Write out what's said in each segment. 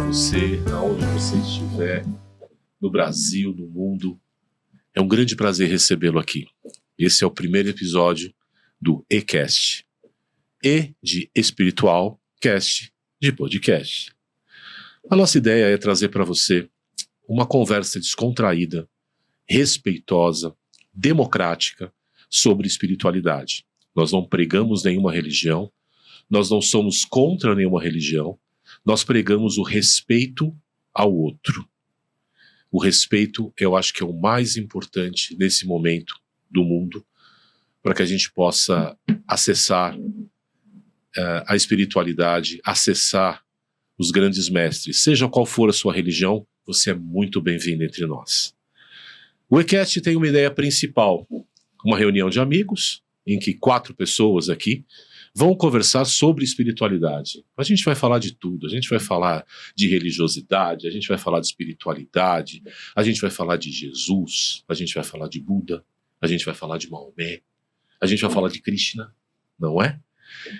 você, aonde você estiver, no Brasil, no mundo. É um grande prazer recebê-lo aqui. Esse é o primeiro episódio do eCast. E de espiritual, cast de podcast. A nossa ideia é trazer para você uma conversa descontraída, respeitosa, democrática sobre espiritualidade. Nós não pregamos nenhuma religião, nós não somos contra nenhuma religião, nós pregamos o respeito ao outro. O respeito, eu acho que é o mais importante nesse momento do mundo, para que a gente possa acessar a espiritualidade, acessar os grandes mestres. Seja qual for a sua religião, você é muito bem-vindo entre nós. O eCast tem uma ideia principal, uma reunião de amigos, em que 4 pessoas aqui vão conversar sobre espiritualidade. A gente vai falar de tudo, a gente vai falar de religiosidade, a gente vai falar de espiritualidade, a gente vai falar de Jesus, a gente vai falar de Buda, a gente vai falar de Maomé, a gente vai falar de Krishna, não é?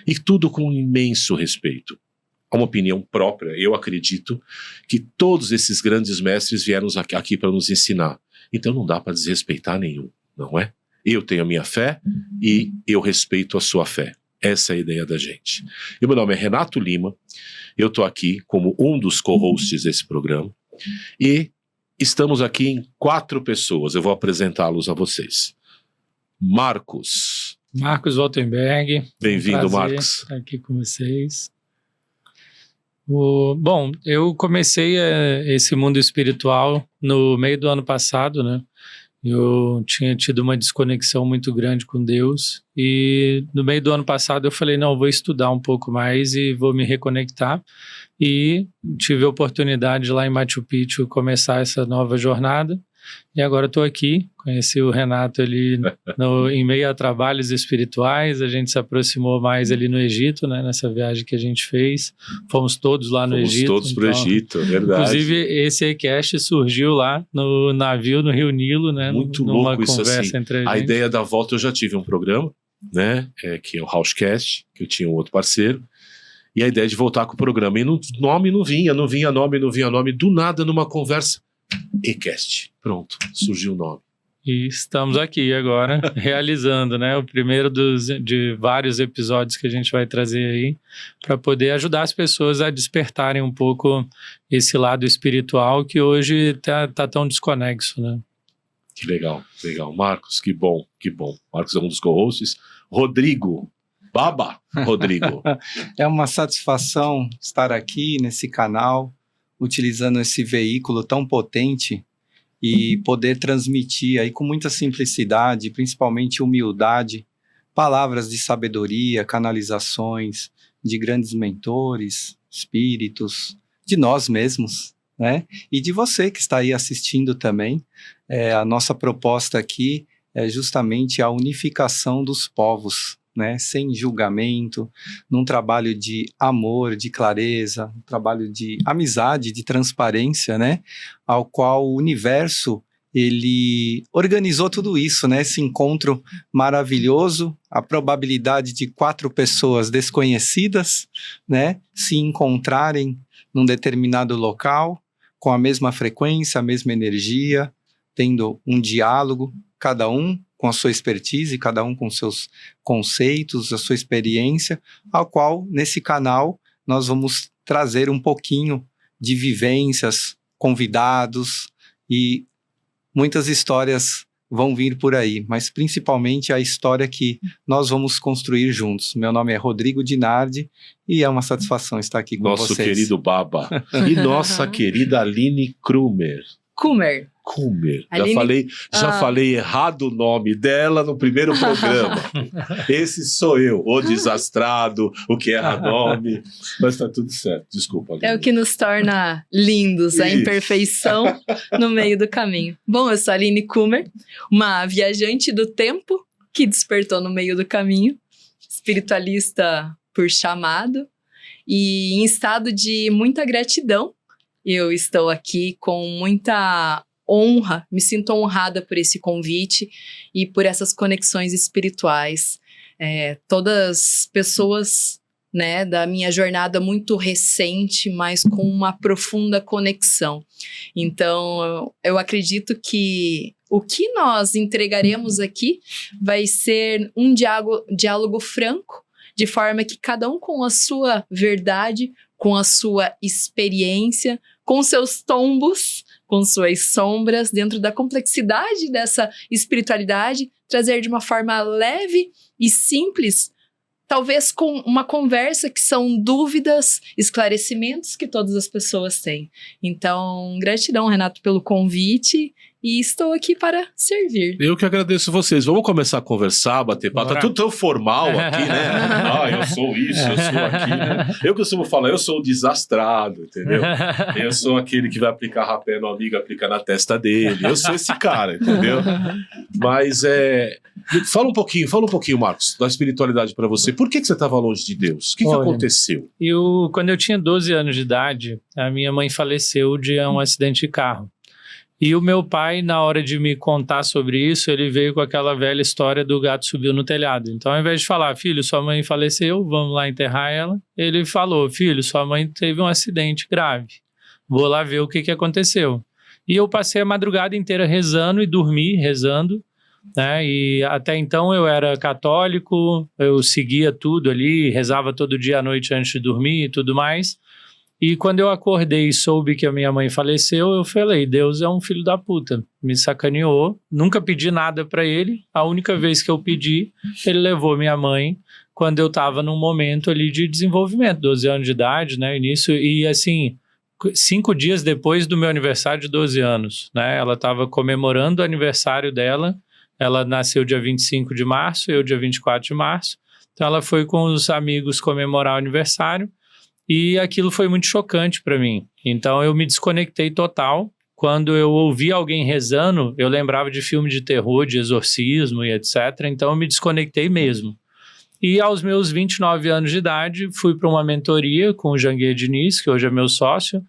E tudo com um imenso respeito. É uma opinião própria, eu acredito que todos esses grandes mestres vieram aqui para nos ensinar. Então não dá para desrespeitar nenhum, não é? Eu tenho a minha fé e eu respeito a sua fé. Essa é a ideia da gente. E meu nome é Renato Lima, eu estou aqui como um dos co-hosts desse programa e estamos aqui em 4 pessoas, eu vou apresentá-los a vocês. Marcos Waltenberg. Bem-vindo, Marcos. Estar aqui com vocês. Bom, eu comecei esse mundo espiritual no meio do ano passado, né? Eu tinha tido uma desconexão muito grande com Deus e no meio do ano passado eu falei, não, vou estudar um pouco mais e vou me reconectar, e tive a oportunidade lá em Machu Picchu começar essa nova jornada e agora estou aqui. Conheci o Renato ali em meio a trabalhos espirituais, a gente se aproximou mais ali no Egito, né, nessa viagem que a gente fez, fomos todos lá no Egito. Fomos todos para o Egito, verdade. Inclusive esse eCast surgiu lá no navio no Rio Nilo, né? Muito numa louco isso conversa assim. Entre a A gente. ideia da volta, eu já tive um programa, né, que é o Housecast, que eu tinha um outro parceiro, e a ideia de voltar com o programa, e o nome não vinha nome, do nada numa conversa, eCast, pronto, surgiu o nome. E estamos aqui agora, realizando, né, o primeiro de vários episódios que a gente vai trazer aí, para poder ajudar as pessoas a despertarem um pouco esse lado espiritual que hoje tá tão desconexo, né? Que legal. Marcos, que bom. Marcos é um dos co-hosts. Rodrigo. É uma satisfação estar aqui nesse canal, utilizando esse veículo tão potente e poder transmitir aí com muita simplicidade, principalmente humildade, palavras de sabedoria, canalizações de grandes mentores, espíritos, de nós mesmos, né? E de você que está aí assistindo também. A nossa proposta aqui é justamente a unificação dos povos, né? Sem julgamento, num trabalho de amor, de clareza, um trabalho de amizade, de transparência, né? Ao qual o universo, ele organizou tudo isso, né? Esse encontro maravilhoso, a probabilidade de 4 pessoas desconhecidas, né, se encontrarem num determinado local, com a mesma frequência, a mesma energia, tendo um diálogo, cada um com a sua expertise, cada um com seus conceitos, a sua experiência, ao qual, nesse canal, nós vamos trazer um pouquinho de vivências, convidados, e muitas histórias vão vir por aí, mas principalmente a história que nós vamos construir juntos. Meu nome é Rodrigo Dinardi e é uma satisfação estar aqui com vocês. Nosso querido Baba. E nossa querida Aline Krumer. Já falei errado o nome dela no primeiro programa. Esse sou eu, o desastrado, o que erra nome, mas tá tudo certo, desculpa. Aline. É o que nos torna lindos, a imperfeição no meio do caminho. Bom, eu sou a Aline Kummer, uma viajante do tempo que despertou no meio do caminho, espiritualista por chamado e em estado de muita gratidão. Eu estou aqui com muita honra, me sinto honrada por esse convite e por essas conexões espirituais. Todas pessoas né, da minha jornada muito recente, mas com uma profunda conexão. Então, eu acredito que o que nós entregaremos aqui vai ser um diálogo franco, de forma que cada um com a sua verdade, com a sua experiência, com seus tombos, com suas sombras, dentro da complexidade dessa espiritualidade, trazer de uma forma leve e simples, talvez com uma conversa que são dúvidas, esclarecimentos que todas as pessoas têm. Então, gratidão, Renato, pelo convite e estou aqui para servir. Eu que agradeço vocês. Vamos começar a conversar, bater papo. Tá tudo tão formal aqui, né? Eu sou isso, eu sou aquilo. Eu costumo falar, eu sou o desastrado, entendeu? Eu sou aquele que vai aplicar rapé no amigo, aplicar na testa dele. Eu sou esse cara, entendeu? Mas fala um pouquinho, Marcos, da espiritualidade para você. Por que você estava longe de Deus? O que aconteceu? Quando eu tinha 12 anos de idade, a minha mãe faleceu de um acidente de carro. E o meu pai, na hora de me contar sobre isso, ele veio com aquela velha história do gato subiu no telhado. Então, ao invés de falar, filho, sua mãe faleceu, vamos lá enterrar ela, ele falou, filho, sua mãe teve um acidente grave. Vou lá ver o que aconteceu. E eu passei a madrugada inteira rezando e dormi rezando, né? E até então eu era católico, eu seguia tudo ali, rezava todo dia à noite antes de dormir e tudo mais. E quando eu acordei e soube que a minha mãe faleceu, eu falei, Deus é um filho da puta, me sacaneou, nunca pedi nada pra ele, a única vez que eu pedi, ele levou minha mãe quando eu tava num momento ali de desenvolvimento, 12 anos de idade, né, início, e assim, 5 dias depois do meu aniversário de 12 anos, né, ela tava comemorando o aniversário dela, ela nasceu dia 25 de março, eu dia 24 de março, então ela foi com os amigos comemorar o aniversário, e aquilo foi muito chocante para mim. Então eu me desconectei total. Quando eu ouvi alguém rezando, eu lembrava de filme de terror, de exorcismo e etc. Então eu me desconectei mesmo. E aos meus 29 anos de idade, fui para uma mentoria com o Janguier Diniz, que hoje é meu sócio.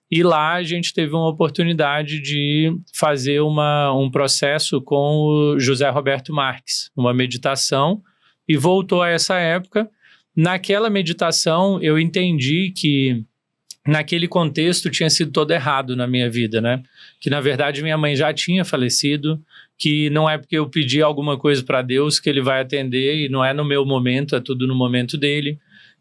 E lá a gente teve uma oportunidade de fazer um processo com o José Roberto Marques, uma meditação. E voltou a essa época. Naquela meditação, eu entendi que naquele contexto tinha sido todo errado na minha vida, né? Que, na verdade, minha mãe já tinha falecido, que não é porque eu pedi alguma coisa para Deus que ele vai atender e não é no meu momento, é tudo no momento dele.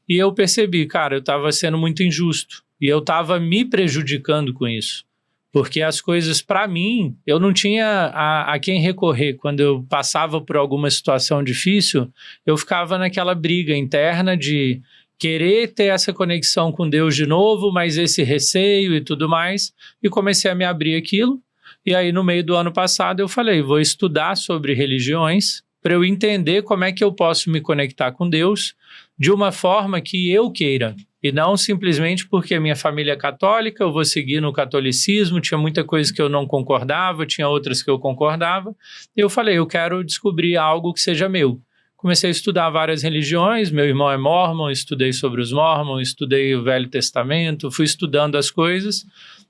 E eu percebi, cara, eu estava sendo muito injusto e eu estava me prejudicando com isso. Porque as coisas, para mim, eu não tinha a quem recorrer. Quando eu passava por alguma situação difícil, eu ficava naquela briga interna de querer ter essa conexão com Deus de novo, mas esse receio e tudo mais. E comecei a me abrir aquilo. E aí, no meio do ano passado, eu falei, vou estudar sobre religiões para eu entender como é que eu posso me conectar com Deus de uma forma que eu queira. E não simplesmente porque a minha família é católica, eu vou seguir no catolicismo, tinha muita coisa que eu não concordava, tinha outras que eu concordava. E eu falei, eu quero descobrir algo que seja meu. Comecei a estudar várias religiões, meu irmão é mórmon, estudei sobre os mórmons, estudei o Velho Testamento, fui estudando as coisas.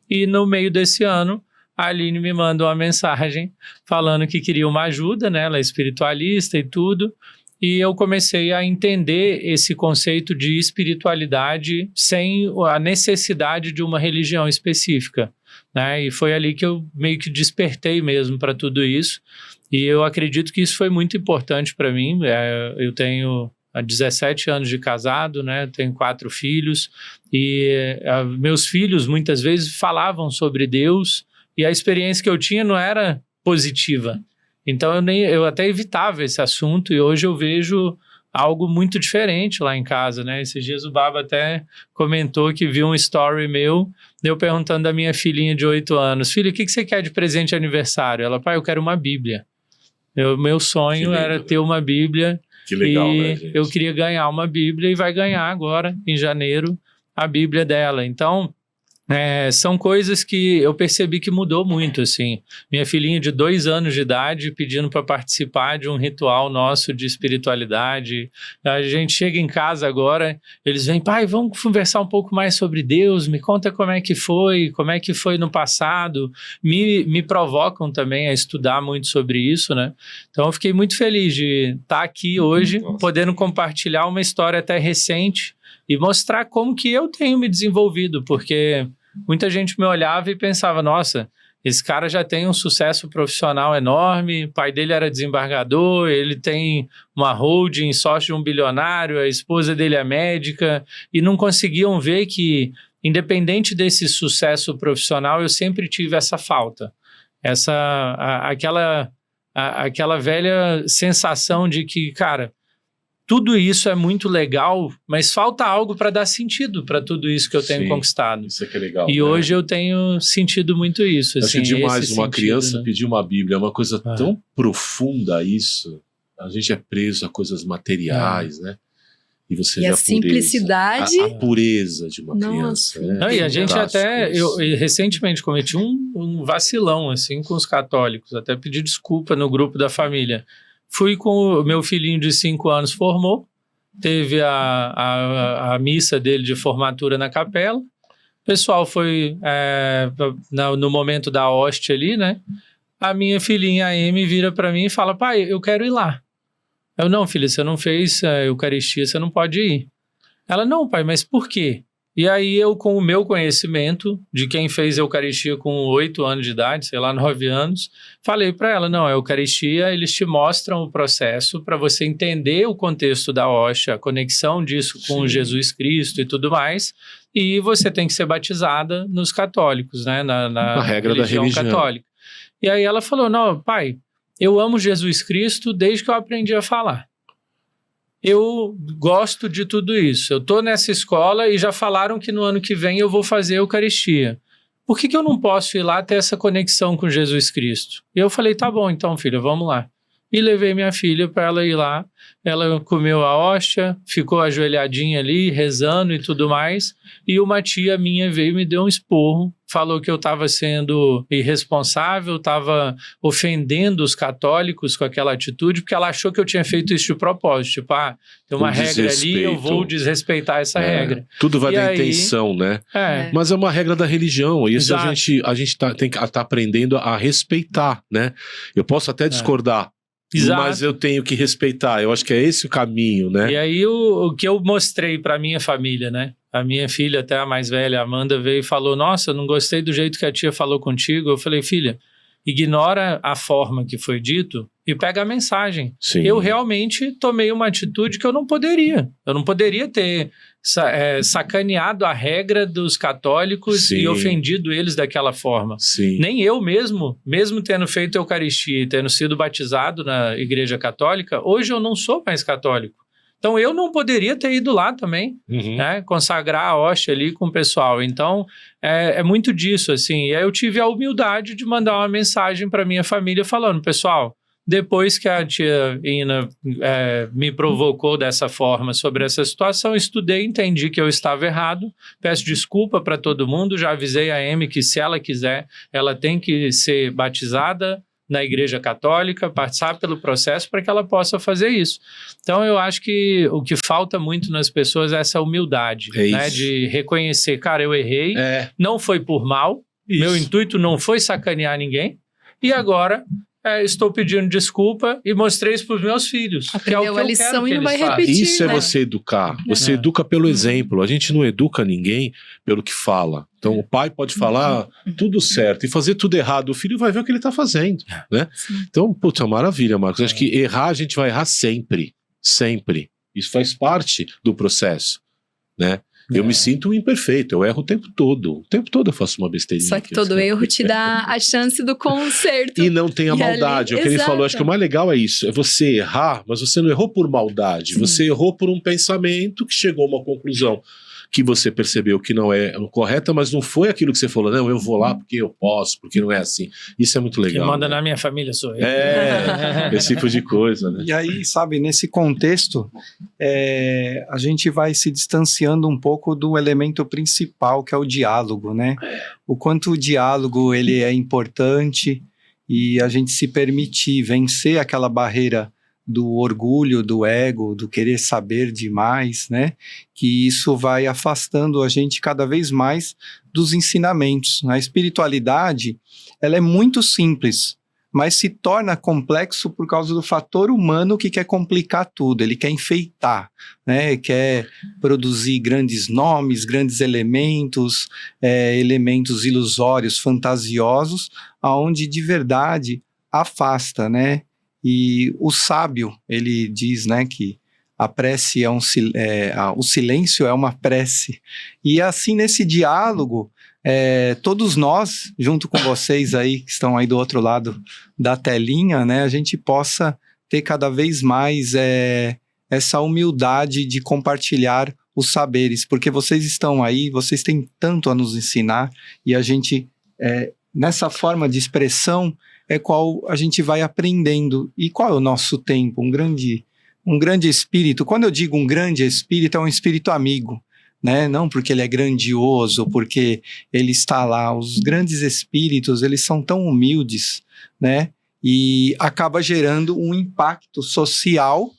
E no meio desse ano, a Aline me mandou uma mensagem falando que queria uma ajuda, né? Ela é espiritualista e tudo. E eu comecei a entender esse conceito de espiritualidade sem a necessidade de uma religião específica, né? E foi ali que eu meio que despertei mesmo para tudo isso. E eu acredito que isso foi muito importante para mim. Eu tenho 17 anos de casado, né? Tenho 4 filhos. E meus filhos muitas vezes falavam sobre Deus e a experiência que eu tinha não era positiva. Então eu até evitava esse assunto e hoje eu vejo algo muito diferente lá em casa, né? Esses dias o Baba até comentou que viu um story meu, eu perguntando da minha filhinha de 8 anos, filha, o que você quer de presente de aniversário? Ela, pai, eu quero uma Bíblia. Meu sonho era ter uma Bíblia. Que legal, e né, gente? eu queria ganhar uma Bíblia e vai ganhar agora, em janeiro, a Bíblia dela. Então, são coisas que eu percebi que mudou muito, assim. Minha filhinha de 2 anos de idade pedindo para participar de um ritual nosso de espiritualidade. A gente chega em casa agora, eles vêm, pai, vamos conversar um pouco mais sobre Deus, me conta como é que foi no passado. Me provocam também a estudar muito sobre isso, né? Então eu fiquei muito feliz de estar aqui hoje, podendo compartilhar uma história até recente, e mostrar como que eu tenho me desenvolvido, porque muita gente me olhava e pensava, nossa, esse cara já tem um sucesso profissional enorme, o pai dele era desembargador, ele tem uma holding, sócio de um bilionário, a esposa dele é médica, e não conseguiam ver que, independente desse sucesso profissional, eu sempre tive essa falta, aquela velha sensação de que, cara, tudo isso é muito legal, mas falta algo para dar sentido para tudo isso que eu tenho conquistado. Isso é que é legal. E hoje eu tenho sentido muito isso. Acho assim, demais uma criança né? pedir uma Bíblia, é uma coisa tão profunda isso. A gente é preso a coisas materiais, né? E você E a simplicidade. A pureza de uma Nossa. criança. Não, e a gente até, eu eu recentemente cometi um vacilão assim com os católicos, até pedi desculpa no grupo da família. Fui com o meu filhinho de 5 anos, formou, teve a missa dele de formatura na capela, o pessoal foi no momento da hóstia ali, né? A minha filhinha, a Amy, vira para mim e fala, pai, eu quero ir lá. Eu, não, filha, você não fez a Eucaristia, você não pode ir. Ela, não, pai, mas por quê? E aí eu, com o meu conhecimento de quem fez a Eucaristia com 8 anos de idade, sei lá, 9 anos, falei para ela, não, a Eucaristia, eles te mostram o processo para você entender o contexto da hóstia, a conexão disso com Jesus Cristo e tudo mais, e você tem que ser batizada nos católicos, né, na regra da religião católica. E aí ela falou, não, pai, eu amo Jesus Cristo desde que eu aprendi a falar. Eu gosto de tudo isso. Eu estou nessa escola e já falaram que no ano que vem eu vou fazer a Eucaristia. Por que eu não posso ir lá ter essa conexão com Jesus Cristo? E eu falei, tá bom, então, filha, vamos lá. E levei minha filha para ela ir lá. Ela comeu a hóstia, ficou ajoelhadinha ali, rezando e tudo mais. E uma tia minha veio e me deu um esporro. Falou que eu estava sendo irresponsável, estava ofendendo os católicos com aquela atitude, porque ela achou que eu tinha feito isso de propósito. Tipo, tem uma regra ali, eu vou desrespeitar essa regra. Tudo vai da intenção, né? Mas é uma regra da religião. E isso a gente tem que estar aprendendo a respeitar, né? Eu posso até discordar. Exato. Mas eu tenho que respeitar, eu acho que é esse o caminho, né? E aí o que eu mostrei para minha família, né? A minha filha, até a mais velha, a Amanda, veio e falou, nossa, eu não gostei do jeito que a tia falou contigo. Eu falei, filha, ignora a forma que foi dito e pega a mensagem. Sim. Eu realmente tomei uma atitude que eu não poderia. Eu não poderia ter sacaneado a regra dos católicos e ofendido eles daquela forma. Sim. Nem eu mesmo tendo feito a Eucaristia e tendo sido batizado na Igreja Católica, hoje eu não sou mais católico. Então eu não poderia ter ido lá também, né, consagrar a hóstia ali com o pessoal. Então é muito disso, assim. E aí eu tive a humildade de mandar uma mensagem para minha família falando, pessoal, depois que a tia Ina me provocou dessa forma sobre essa situação, estudei, entendi que eu estava errado, peço desculpa para todo mundo, já avisei a Amy que se ela quiser, ela tem que ser batizada na Igreja Católica, passar pelo processo para que ela possa fazer isso. Então eu acho que o que falta muito nas pessoas é essa humildade, né, de reconhecer, cara, eu errei, não foi por mal, meu intuito não foi sacanear ninguém, e agora estou pedindo desculpa e mostrei isso para os meus filhos. Aprendeu que é o que a lição e não vai façam. repetir. Isso é você educar. Você educa pelo exemplo. A gente não educa ninguém pelo que fala. Então o pai pode falar tudo certo e fazer tudo errado. O filho vai ver o que ele está fazendo, né? Então, putz, é uma maravilha, Marcos. Acho que errar, a gente vai errar sempre. Sempre. Isso faz parte do processo, né? Eu me sinto um imperfeito, eu erro o tempo todo. O tempo todo eu faço uma besteirinha. Só que todo erro te dá a chance do conserto. E não tem a maldade. É o que ele falou. Acho que o mais legal é isso. É você errar, mas você não errou por maldade. Sim. Você errou por um pensamento que chegou a uma conclusão que você percebeu que não é correta, mas não foi aquilo que você falou. Não, eu vou lá porque eu posso, porque não é assim. Isso é muito legal. Quem manda né? na minha família sou eu. Esse tipo de coisa, né? E aí, sabe, nesse contexto, a gente vai se distanciando um pouco do elemento principal, que é o diálogo, né? O quanto o diálogo ele é importante e a gente se permitir vencer aquela barreira do orgulho, do ego, do querer saber demais, né? Que isso vai afastando a gente cada vez mais dos ensinamentos. A espiritualidade, ela é muito simples, mas se torna complexo por causa do fator humano que quer complicar tudo, ele quer enfeitar, né? Quer produzir grandes nomes, grandes elementos, elementos ilusórios, fantasiosos, aonde de verdade afasta, né? E o sábio, ele diz, né, que a prece o silêncio é uma prece. E assim, nesse diálogo, todos nós, junto com vocês aí, que estão aí do outro lado da telinha, né, a gente possa ter cada vez mais essa humildade de compartilhar os saberes, porque vocês estão aí, vocês têm tanto a nos ensinar, e a gente, nessa forma de expressão, qual a gente vai aprendendo. E qual é o nosso tempo? Um grande espírito. Quando eu digo um grande espírito, é um espírito amigo, né? Não porque ele é grandioso, porque ele está lá. Os grandes espíritos, eles são tão humildes, né? E acaba gerando um impacto social,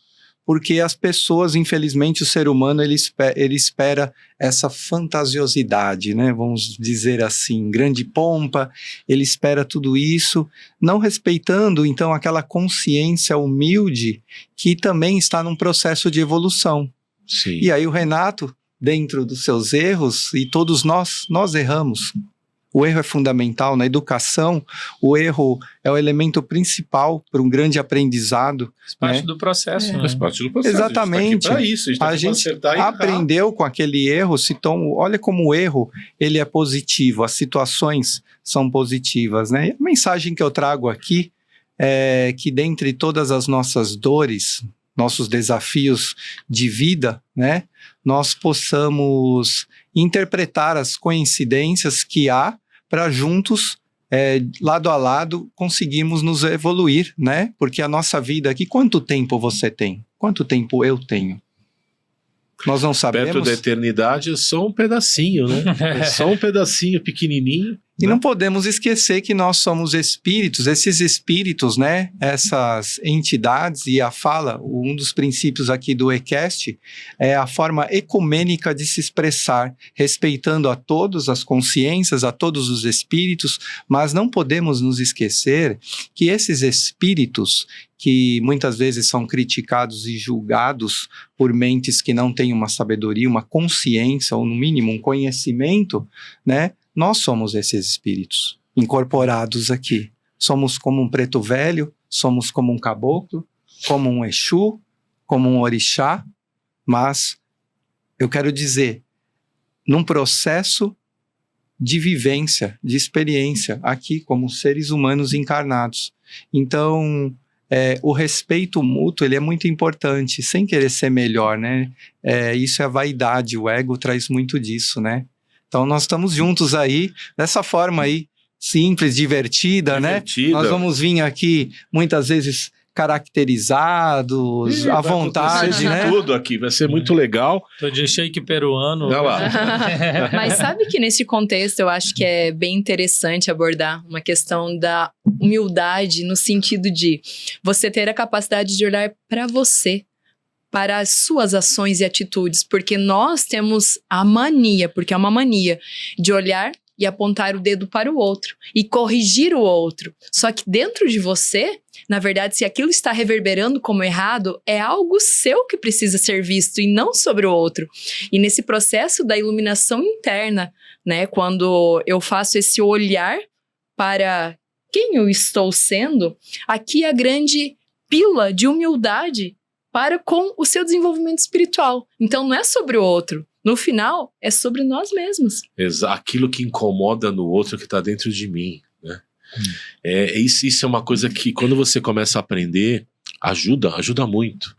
porque as pessoas, infelizmente, o ser humano, ele espera essa fantasiosidade, né? Vamos dizer assim, grande pompa, ele espera tudo isso, não respeitando, então, aquela consciência humilde que também está num processo de evolução. Sim. E aí o Renato, dentro dos seus erros, e todos nós erramos. O erro é fundamental na educação, o erro é o elemento principal para um grande aprendizado. Faz parte, né? do processo, né? Faz parte do processo. Exatamente. A gente tá aqui pra isso, A gente aprendeu com aquele erro, olha como o erro ele é positivo, as situações são positivas, né? E a mensagem que eu trago aqui é que dentre todas as nossas dores, nossos desafios de vida, né, nós possamos interpretar as coincidências que há para juntos, lado a lado, conseguirmos nos evoluir, né? Porque a nossa vida aqui, quanto tempo você tem? Quanto tempo eu tenho? Nós não sabemos. Perto da eternidade é só um pedacinho, né? É só um pedacinho pequenininho. E não podemos esquecer que nós somos espíritos, esses espíritos, né, essas entidades, e um dos princípios aqui do ECast é a forma ecumênica de se expressar, respeitando a todas as consciências, a todos os espíritos, mas não podemos nos esquecer que esses espíritos, que muitas vezes são criticados e julgados por mentes que não têm uma sabedoria, uma consciência, ou no mínimo um conhecimento, né? Nós somos esses espíritos incorporados aqui. Somos como um preto velho, somos como um caboclo, como um Exu, como um orixá, mas eu quero dizer, num processo de vivência, de experiência, aqui como seres humanos encarnados. Então, o respeito mútuo, ele é muito importante, sem querer ser melhor, né? Isso é a vaidade, o ego traz muito disso, né? Então, nós estamos juntos aí, dessa forma aí, simples, divertida, né? Nós vamos vir aqui, muitas vezes, caracterizados, à vontade, né? Tudo aqui, vai ser muito legal. Tô de shake peruano. Olha lá. Mas sabe que nesse contexto eu acho que é bem interessante abordar uma questão da humildade no sentido de você ter a capacidade de olhar para você, para as suas ações e atitudes, porque nós temos a mania, porque é uma mania, de olhar e apontar o dedo para o outro e corrigir o outro. Só que dentro de você, na verdade, se aquilo está reverberando como errado, é algo seu que precisa ser visto e não sobre o outro. E nesse processo da iluminação interna, né, quando eu faço esse olhar para quem eu estou sendo, aqui é a grande pílula de humildade para com o seu desenvolvimento espiritual. Então, não é sobre o outro. No final, é sobre nós mesmos. Aquilo que incomoda no outro que está dentro de mim, né? Isso é uma coisa que, quando você começa a aprender, ajuda muito.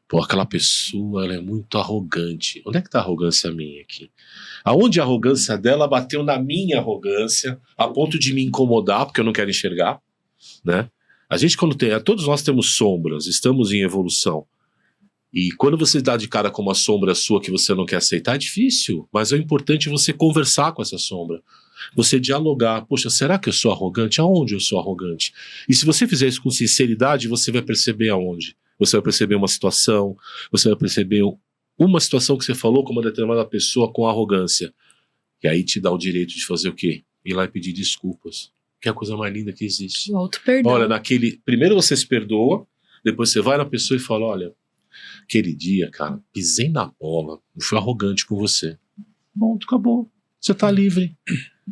Pô, aquela pessoa, ela é muito arrogante. Onde é que está a arrogância minha aqui? Aonde a arrogância dela bateu na minha arrogância, a ponto de me incomodar, porque eu não quero enxergar, né? A gente, todos nós temos sombras, estamos em evolução. E quando você dá de cara com uma sombra sua que você não quer aceitar, é difícil, mas é importante você conversar com essa sombra, você dialogar. Poxa, será que eu sou arrogante? Aonde eu sou arrogante? E se você fizer isso com sinceridade, você vai perceber aonde. Você vai perceber uma situação, você vai perceber uma situação que você falou com uma determinada pessoa com arrogância. E aí te dá o direito de fazer o quê? Ir lá e pedir desculpas. que é a coisa mais linda que existe. O auto-perdão. Olha, primeiro você se perdoa, depois você vai na pessoa e fala, olha, aquele dia, cara, pisei na bola, eu fui arrogante com você. Pronto, acabou. Você tá livre.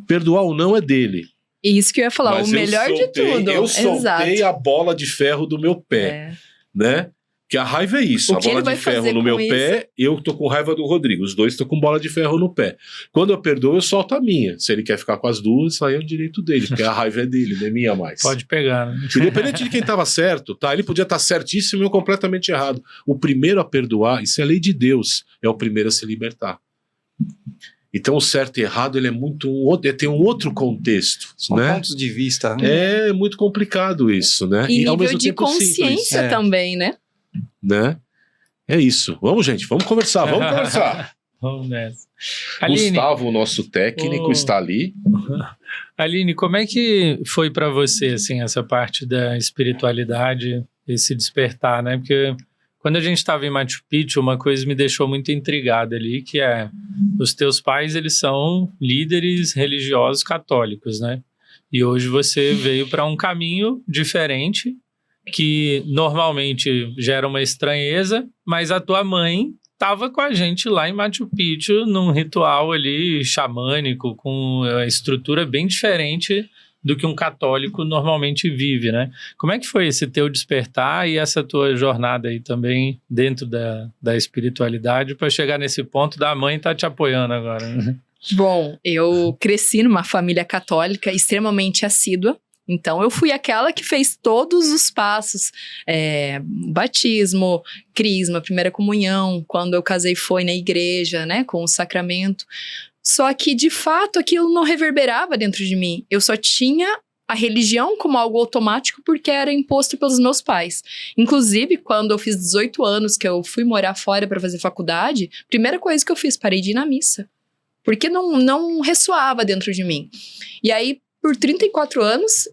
Perdoar ou não é dele. Isso que eu ia falar, Mas o melhor de tudo. Eu soltei Exato. a bola de ferro do meu pé, né? Que a raiva é isso, O a que bola ele vai de ferro fazer no com meu isso? pé, eu tô com raiva do Rodrigo, os dois estão com bola de ferro no pé. Quando eu perdoo, eu solto a minha. Se ele quer ficar com as duas, isso aí é o direito dele, porque a raiva é dele, não é minha mais. Pode pegar, né? Independente de quem estava certo, tá? Ele podia estar certíssimo e eu completamente errado. O primeiro a perdoar, isso é lei de Deus, é o primeiro a se libertar. Então o certo e errado, ele é tem um outro contexto, São né? pontos de vista. Né? É muito complicado isso, né? E ao nível mesmo de tempo simples, consciência também, né? né? É isso. Vamos, gente, vamos conversar, vamos conversar. Vamos nessa. Aline, Gustavo, o nosso técnico, está ali. Aline, como é que foi para você, assim, essa parte da espiritualidade, esse despertar, né? Porque quando a gente estava em Machu Picchu, uma coisa me deixou muito intrigada ali, que é, os teus pais, eles são líderes religiosos católicos, né? E hoje você veio para um caminho diferente, que normalmente gera uma estranheza, mas a tua mãe estava com a gente lá em Machu Picchu num ritual ali xamânico, com a estrutura bem diferente do que um católico normalmente vive, né? Como é que foi esse teu despertar e essa tua jornada aí também dentro da espiritualidade para chegar nesse ponto da mãe estar te apoiando agora, né? Bom, eu cresci numa família católica extremamente assídua. Então, eu fui aquela que fez todos os passos, batismo, crisma, primeira comunhão, quando eu casei foi na igreja, né, com o sacramento. Só que, de fato, aquilo não reverberava dentro de mim. Eu só tinha a religião como algo automático porque era imposto pelos meus pais. Inclusive, quando eu fiz 18 anos, que eu fui morar fora para fazer faculdade, primeira coisa que eu fiz, parei de ir na missa. Porque não ressoava dentro de mim. E aí, por 34 anos,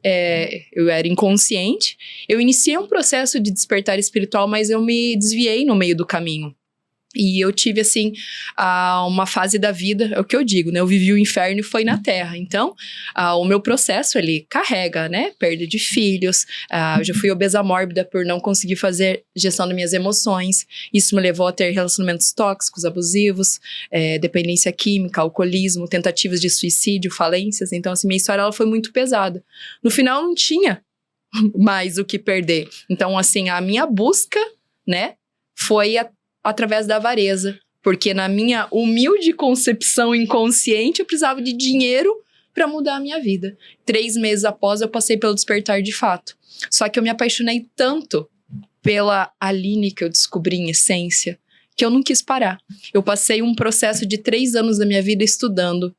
eu era inconsciente, eu iniciei um processo de despertar espiritual, mas eu me desviei no meio do caminho. E eu tive, assim, uma fase da vida, é o que eu digo, né? Eu vivi o inferno e foi na terra. Então, o meu processo, ele carrega, né? Perda de filhos, eu já fui obesa mórbida por não conseguir fazer gestão das minhas emoções. Isso me levou a ter relacionamentos tóxicos, abusivos, dependência química, alcoolismo, tentativas de suicídio, falências. Então, assim, minha história ela foi muito pesada. No final, não tinha mais o que perder. Então, assim, a minha busca, né? Foi através da avareza, porque na minha humilde concepção inconsciente, eu precisava de dinheiro para mudar a minha vida. 3 meses após, eu passei pelo despertar de fato. Só que eu me apaixonei tanto pela Aline que eu descobri em essência, que eu não quis parar. Eu passei um processo de 3 anos da minha vida estudando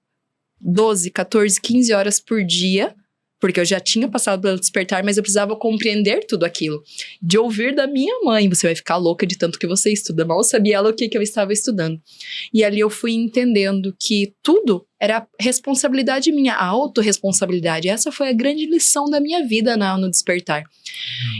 12, 14, 15 horas por dia, porque eu já tinha passado pelo despertar, mas eu precisava compreender tudo aquilo. De ouvir da minha mãe, você vai ficar louca de tanto que você estuda. Mal sabia ela o que eu estava estudando. E ali eu fui entendendo que tudo era responsabilidade minha, a autorresponsabilidade. Essa foi a grande lição da minha vida no despertar.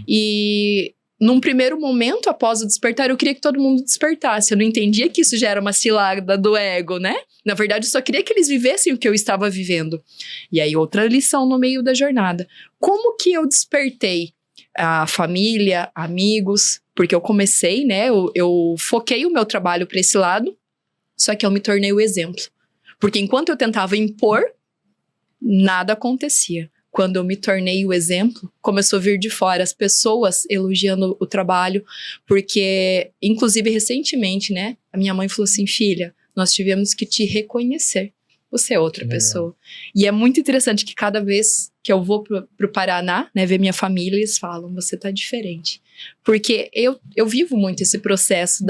E num primeiro momento, após o despertar, eu queria que todo mundo despertasse. Eu não entendia que isso já era uma cilada do ego, né? Na verdade, eu só queria que eles vivessem o que eu estava vivendo. E aí, outra lição no meio da jornada. Como que eu despertei a família, amigos? Porque eu comecei, né? Eu foquei o meu trabalho para esse lado, só que eu me tornei o exemplo. Porque enquanto eu tentava impor, nada acontecia. Quando eu me tornei o exemplo, começou a vir de fora as pessoas elogiando o trabalho, porque, inclusive, recentemente, né, a minha mãe falou assim, filha, nós tivemos que te reconhecer, você é outra pessoa. E é muito interessante que cada vez que eu vou pro Paraná, né, ver minha família, eles falam, você tá diferente. Porque eu vivo muito esse processo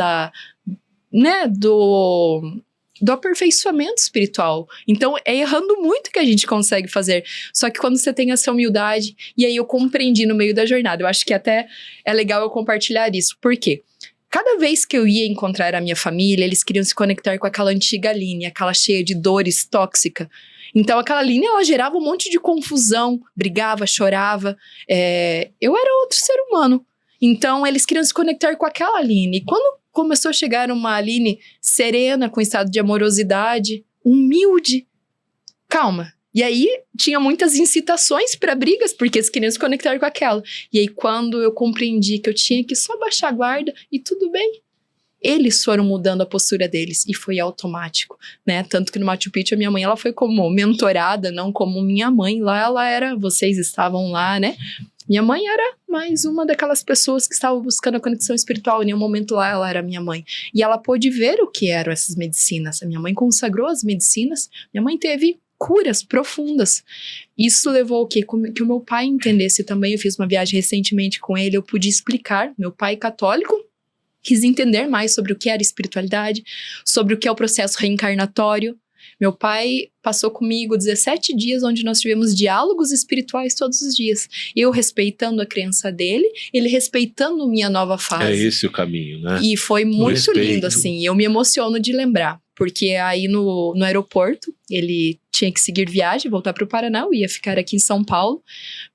do aperfeiçoamento espiritual. Então, é errando muito que a gente consegue fazer. Só que quando você tem essa humildade, e aí eu compreendi no meio da jornada, eu acho que até é legal eu compartilhar isso. Por quê? Cada vez que eu ia encontrar a minha família, eles queriam se conectar com aquela antiga linha, aquela cheia de dores, tóxica. Então, aquela linha, ela gerava um monte de confusão, brigava, chorava. Eu era outro ser humano. Então, eles queriam se conectar com aquela Aline. E quando começou a chegar uma Aline serena, com estado de amorosidade, humilde, calma. E aí, tinha muitas incitações para brigas, porque eles queriam se conectar com aquela. E aí, quando eu compreendi que eu tinha que só baixar a guarda e tudo bem, eles foram mudando a postura deles e foi automático, né? Tanto que no Machu Picchu, a minha mãe, ela foi como mentorada, não como minha mãe. Lá ela era, vocês estavam lá, né? Minha mãe era mais uma daquelas pessoas que estavam buscando a conexão espiritual. Em nenhum momento lá ela era minha mãe. E ela pôde ver o que eram essas medicinas. A minha mãe consagrou as medicinas. Minha mãe teve curas profundas. Isso levou o quê? Que o meu pai entendesse também. Eu fiz uma viagem recentemente com ele. Eu pude explicar. Meu pai católico quis entender mais sobre o que era espiritualidade, sobre o que é o processo reencarnatório. Meu pai passou comigo 17 dias onde nós tivemos diálogos espirituais todos os dias. Eu respeitando a crença dele, ele respeitando minha nova fase. É esse o caminho, né? E foi muito respeito. lindo, assim. Eu me emociono de lembrar. Porque aí no aeroporto, ele tinha que seguir viagem, voltar para o Paraná. Eu ia ficar aqui em São Paulo.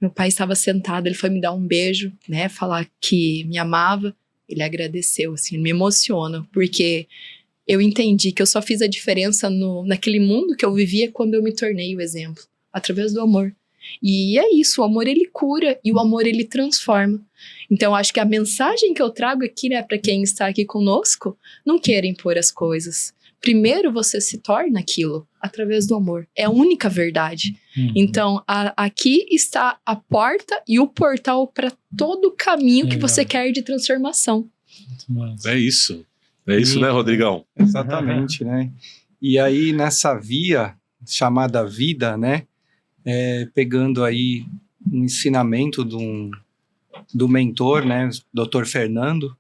Meu pai estava sentado, ele foi me dar um beijo, né? Falar que me amava. Ele agradeceu, assim, me emociona. Porque eu entendi que eu só fiz a diferença naquele mundo que eu vivia quando eu me tornei o exemplo. Através do amor. E é isso, o amor ele cura e o amor ele transforma. Então acho que a mensagem que eu trago aqui, né, para quem está aqui conosco, não queira impor as coisas. Primeiro você se torna aquilo através do amor. É a única verdade. Então aqui está a porta e o portal para todo o caminho que você quer de transformação. É isso. É isso, né, Rodrigão? Exatamente, né? E aí, nessa via chamada vida, né? Pegando aí um ensinamento do mentor, né? Dr. Fernando,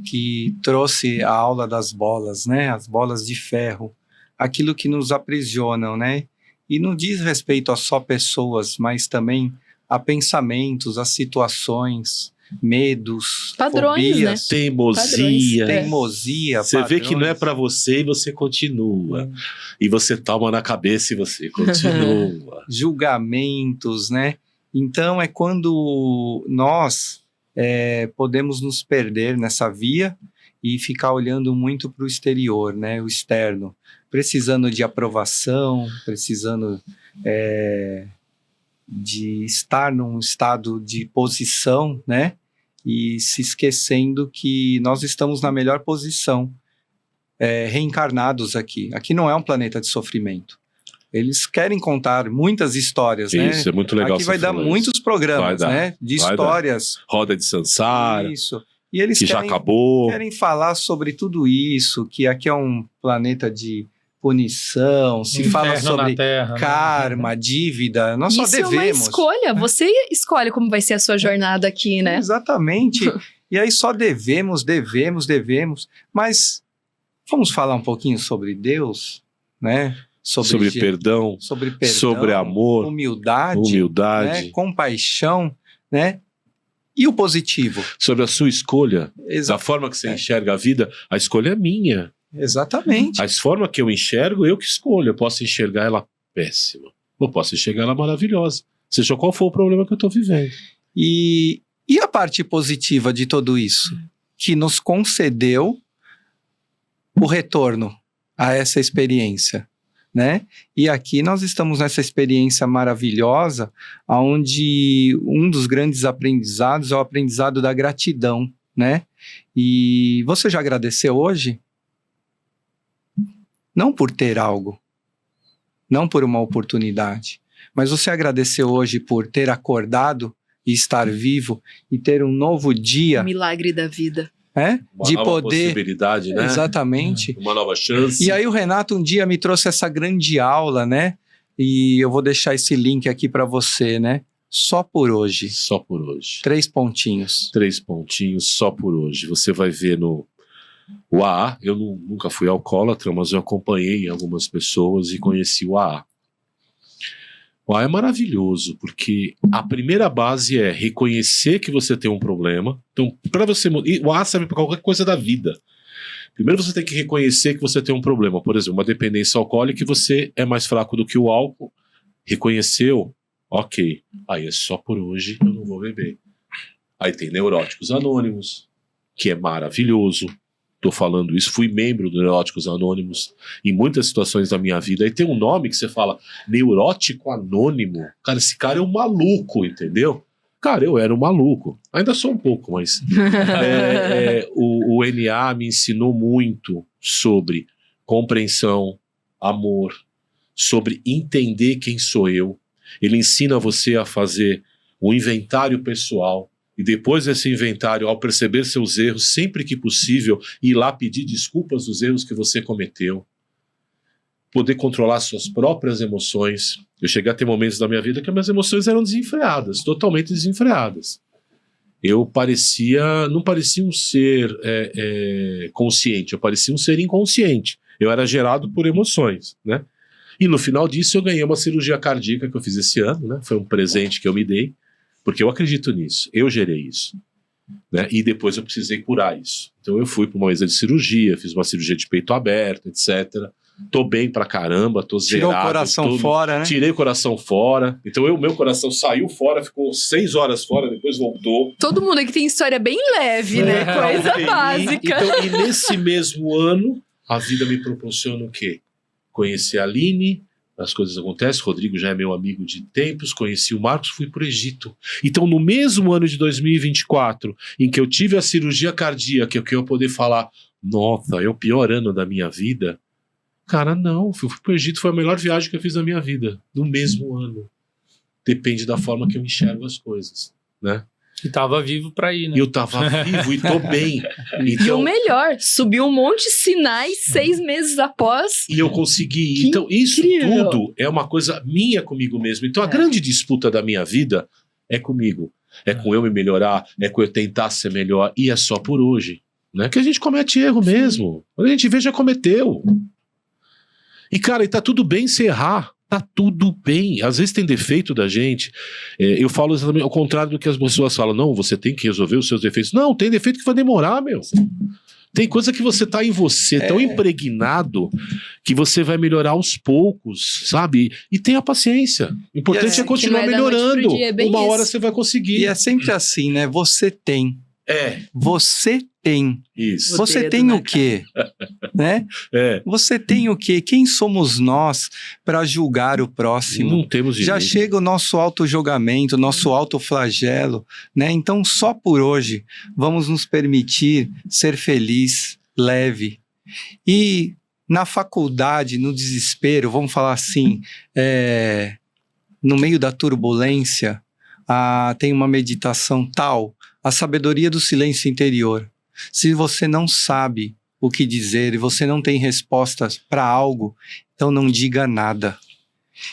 que trouxe a aula das bolas, né? As bolas de ferro. Aquilo que nos aprisionam, né? E não diz respeito a só pessoas, mas também a pensamentos, a situações, medos, Padrões, fobias, né? Teimosia. teimosia. Você vê que não é padrões. pra você e você continua. E você toma na cabeça e você continua. Julgamentos, né? Então é quando nós podemos nos perder nessa via e ficar olhando muito para o exterior, né? O externo, precisando de aprovação, precisando de estar num estado de posição, né? E se esquecendo que nós estamos na melhor posição, reencarnados aqui. Aqui não é um planeta de sofrimento. Eles querem contar muitas histórias, né? Isso, é muito legal. Aqui você vai dar falar muitos programas, Vai dar, né? De vai histórias. Roda de Sansara, Isso. E eles que já acabou. querem falar sobre tudo isso, que aqui é um planeta de punição, se fala Inferno na sobre Terra, né? karma, dívida. Nós só Isso é uma devemos. escolha. Você escolhe como vai ser a sua jornada aqui, né? Exatamente. E aí só devemos. Mas vamos falar um pouquinho sobre Deus, né? Sobre perdão, sobre sobre amor, humildade, humildade. né? Compaixão, né? E o positivo. Sobre a sua escolha, da Exa forma que você enxerga a vida, a escolha é minha. Exatamente. A forma que eu enxergo, eu que escolho. Eu posso enxergar ela péssima, ou posso enxergar ela maravilhosa, seja qual for o problema que eu estou vivendo. E a parte positiva de tudo isso? Que nos concedeu o retorno a essa experiência, né? E aqui nós estamos nessa experiência maravilhosa, onde um dos grandes aprendizados é o aprendizado da gratidão, né? E você já agradeceu hoje? Não por ter algo, não por uma oportunidade, mas você agradeceu hoje por ter acordado e estar vivo e ter um novo dia, Milagre da vida. Uma de nova poder. possibilidade, né? Exatamente. Uma nova chance. E aí o Renato um dia me trouxe essa grande aula, né? E eu vou deixar esse link aqui para você, né? Só por hoje. Só por hoje. 3 pontinhos. 3 pontinhos, só por hoje. Você vai ver no o AA. Eu nunca fui alcoólatra, mas eu acompanhei algumas pessoas e conheci o AA. O AA é maravilhoso, porque a primeira base é reconhecer que você tem um problema. Então, para você... E o AA serve para qualquer coisa da vida. Primeiro você tem que reconhecer que você tem um problema. Por exemplo, uma dependência alcoólica e você é mais fraco do que o álcool. Reconheceu? Ok. Aí é só por hoje, eu não vou beber. Aí tem Neuróticos Anônimos, que é maravilhoso. tô falando isso, fui membro do Neuróticos Anônimos em muitas situações da minha vida. E tem um nome que você fala, neurótico anônimo. Cara, esse cara é um maluco, entendeu? Cara, eu era um maluco. Ainda sou um pouco, mas... o NA me ensinou muito sobre compreensão, amor, sobre entender quem sou eu. Ele ensina você a fazer o inventário pessoal e depois desse inventário, ao perceber seus erros, sempre que possível, ir lá pedir desculpas dos erros que você cometeu. Poder controlar suas próprias emoções. Eu cheguei a ter momentos da minha vida que as minhas emoções eram desenfreadas, totalmente desenfreadas. Eu não parecia um ser consciente, eu parecia um ser inconsciente. Eu era gerado por emoções, né? E no final disso eu ganhei uma cirurgia cardíaca que eu fiz esse ano, né? Foi um presente que eu me dei, porque eu acredito nisso, eu gerei isso, né? E depois eu precisei curar isso. Então eu fui para uma mesa de cirurgia, fiz uma cirurgia de peito aberto, etc. Tô bem pra caramba, tô zerado. Tirou o coração fora, né? Tirei o coração fora. Então meu coração saiu fora, ficou 6 horas fora, depois voltou. Todo mundo aqui tem história bem leve, né? Coisa básica. E nesse mesmo ano, a vida me proporciona o quê? Conheci a Aline, as coisas acontecem, Rodrigo já é meu amigo de tempos, conheci o Marcos, fui pro Egito. Então no mesmo ano de 2024, em que eu tive a cirurgia cardíaca, que eu poder falar, nossa, é o pior ano da minha vida, cara, não, fui pro Egito, foi a melhor viagem que eu fiz na minha vida, no mesmo ano. Depende da forma que eu enxergo as coisas, né? E tava vivo pra ir, né? Eu tava vivo e tô bem. E o melhor, subiu um monte de sinais 6 meses após. E eu consegui. Que então, isso incrível. tudo é uma coisa minha comigo mesmo. Então, a grande disputa da minha vida é comigo. É com eu me melhorar, é com eu tentar ser melhor. E é só por hoje. Né? Que a gente comete erro mesmo. Quando a gente vê, já cometeu. E, cara, e tá tudo bem se errar. Tá tudo bem. Às vezes tem defeito da gente. Eu falo exatamente ao contrário do que as pessoas falam. Não, você tem que resolver os seus defeitos. Não, tem defeito que vai demorar, meu. Tem coisa que você tá em você, tão impregnado, que você vai melhorar aos poucos, sabe? E tenha paciência. O importante é continuar melhorando. Uma hora você vai conseguir. E é sempre assim, né? Você tem. Você tem. Isso. Você tem o quê? Né? Você tem o quê? Quem somos nós para julgar o próximo? Não temos direito. Já chega o nosso auto-julgamento, nosso auto-flagelo, né? Então, só por hoje, vamos nos permitir ser feliz, leve. E na faculdade, no desespero, vamos falar assim, no meio da turbulência, tem uma meditação tal, a sabedoria do silêncio interior. Se você não sabe o que dizer e você não tem respostas para algo, então não diga nada.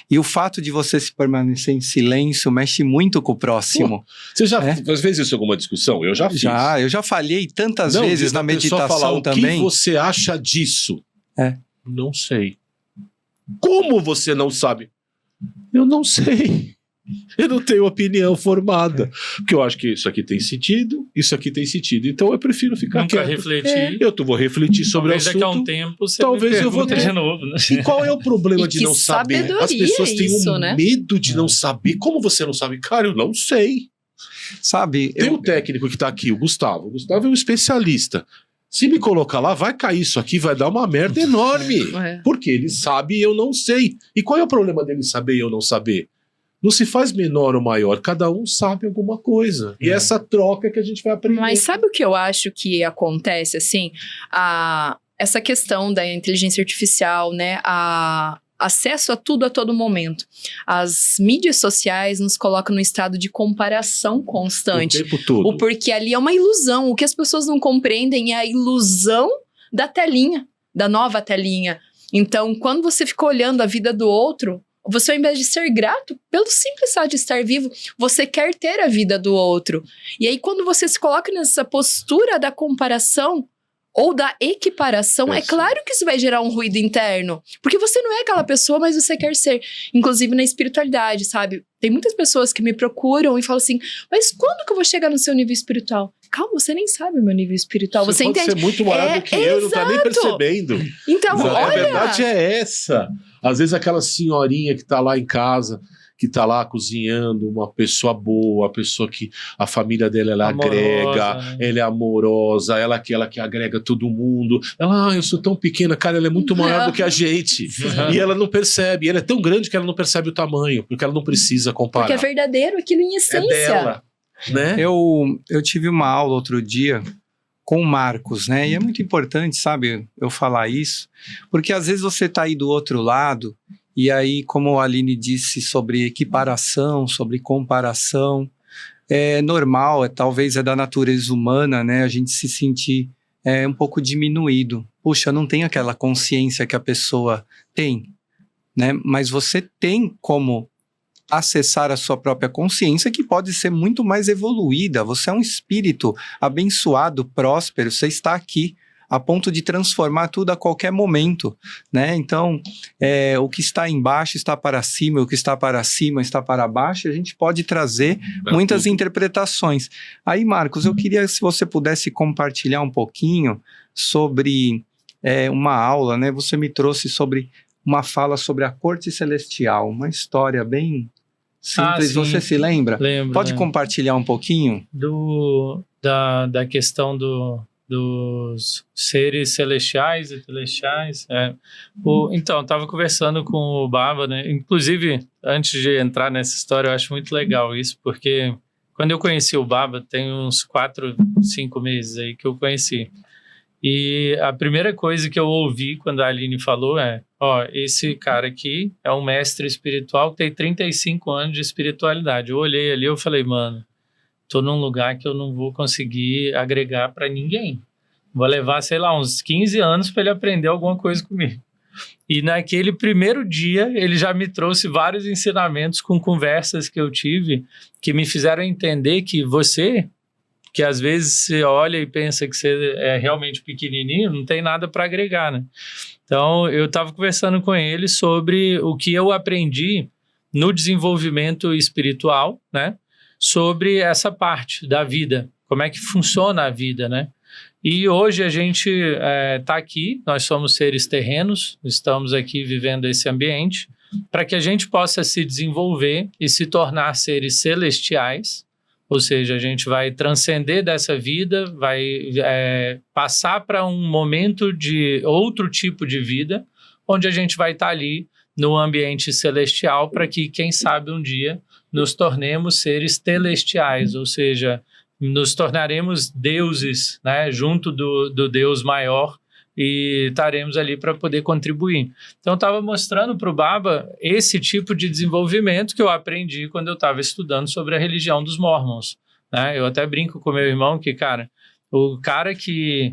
E o fato de você se permanecer em silêncio mexe muito com o próximo. Você já fez isso em alguma discussão? Eu já fiz. Eu já falhei tantas vezes na meditação falar, também. O que você acha disso? Não sei. Como você não sabe? Eu não sei. Eu não tenho opinião formada. Porque eu acho que isso aqui tem sentido, isso aqui tem sentido. Então eu prefiro ficar quieto. Refletir. Eu vou refletir sobre o assunto. Daqui a um tempo você talvez eu vou ter de novo, né? E qual é o problema de não saber? As pessoas têm medo de não saber. Como você não sabe? Cara, eu não sei. Sabe? Tem um técnico que tá aqui, o Gustavo. O Gustavo é um especialista. Se me colocar lá, vai cair isso aqui, vai dar uma merda enorme. Porque ele sabe e eu não sei. E qual é o problema dele saber e eu não saber? Não se faz menor ou maior, cada um sabe alguma coisa. E essa troca que a gente vai aprender. Mas sabe o que eu acho que acontece, assim? Essa questão da inteligência artificial, né? Acesso a tudo a todo momento. As mídias sociais nos colocam num estado de comparação constante. O tempo todo. Porque ali é uma ilusão. O que as pessoas não compreendem é a ilusão da telinha, da nova telinha. Então, quando você fica olhando a vida do outro, você, ao invés de ser grato, pelo simples fato de estar vivo, você quer ter a vida do outro. E aí, quando você se coloca nessa postura da comparação ou da equiparação, é claro que isso vai gerar um ruído interno. Porque você não é aquela pessoa, mas você quer ser. Inclusive na espiritualidade, sabe? Tem muitas pessoas que me procuram e falam assim, mas quando que eu vou chegar no seu nível espiritual? Calma, você nem sabe o meu nível espiritual. Você pode entende? Ser muito maior do que eu e não tá nem percebendo. Então, olha... A verdade é essa. Às vezes aquela senhorinha que tá lá em casa, que tá lá cozinhando, uma pessoa boa, uma pessoa que a família dela, ela Amorosa, agrega, né? ela é amorosa, ela que agrega todo mundo. Ela, eu sou tão pequena, cara, ela é muito maior do que a gente. E ela não percebe, ela é tão grande que ela não percebe o tamanho, porque ela não precisa comparar. Porque é verdadeiro aquilo em É essência. dela, né? Eu tive uma aula outro dia com o Marcos, né? E é muito importante, sabe, eu falar isso, porque às vezes você tá aí do outro lado, e aí, como a Aline disse sobre equiparação, sobre comparação, é normal, talvez é da natureza humana, né? A gente se sentir um pouco diminuído. Puxa, não tem aquela consciência que a pessoa tem, né? Mas você tem como acessar a sua própria consciência, que pode ser muito mais evoluída. Você é um espírito abençoado, próspero, você está aqui a ponto de transformar tudo a qualquer momento, né? Então, o que está embaixo está para cima, o que está para cima está para baixo, a gente pode trazer muitas interpretações. Aí, Marcos, eu queria, se você pudesse compartilhar um pouquinho sobre uma aula, né? Você me trouxe sobre uma fala sobre a corte celestial, uma história bem simples, sim. você se lembra? Lembro. Pode compartilhar um pouquinho? Da questão dos seres celestiais e celestiais. Então, eu estava conversando com o Baba, né? Inclusive, antes de entrar nessa história, eu acho muito legal isso, porque quando eu conheci o Baba, tem uns 4, 5 meses aí que eu conheci. E a primeira coisa que eu ouvi quando a Aline falou esse cara aqui é um mestre espiritual que tem 35 anos de espiritualidade. Eu olhei ali e falei, mano, tô num lugar que eu não vou conseguir agregar para ninguém. Vou levar, sei lá, uns 15 anos para ele aprender alguma coisa comigo. E naquele primeiro dia, ele já me trouxe vários ensinamentos com conversas que eu tive que me fizeram entender que você, que às vezes você olha e pensa que você é realmente pequenininho, não tem nada para agregar, né? Então, eu estava conversando com ele sobre o que eu aprendi no desenvolvimento espiritual, né? Sobre essa parte da vida, como é que funciona a vida, né? E hoje a gente está aqui, nós somos seres terrenos, estamos aqui vivendo esse ambiente, para que a gente possa se desenvolver e se tornar seres celestiais, ou seja, a gente vai transcender dessa vida, vai passar para um momento de outro tipo de vida, onde a gente vai estar ali no ambiente celestial para que, quem sabe, um dia nos tornemos seres celestiais, ou seja, nos tornaremos deuses, né, junto do Deus maior, e estaremos ali para poder contribuir. Então, eu estava mostrando para o Baba esse tipo de desenvolvimento que eu aprendi quando eu estava estudando sobre a religião dos Mormons, né? Eu até brinco com meu irmão que, cara, o cara que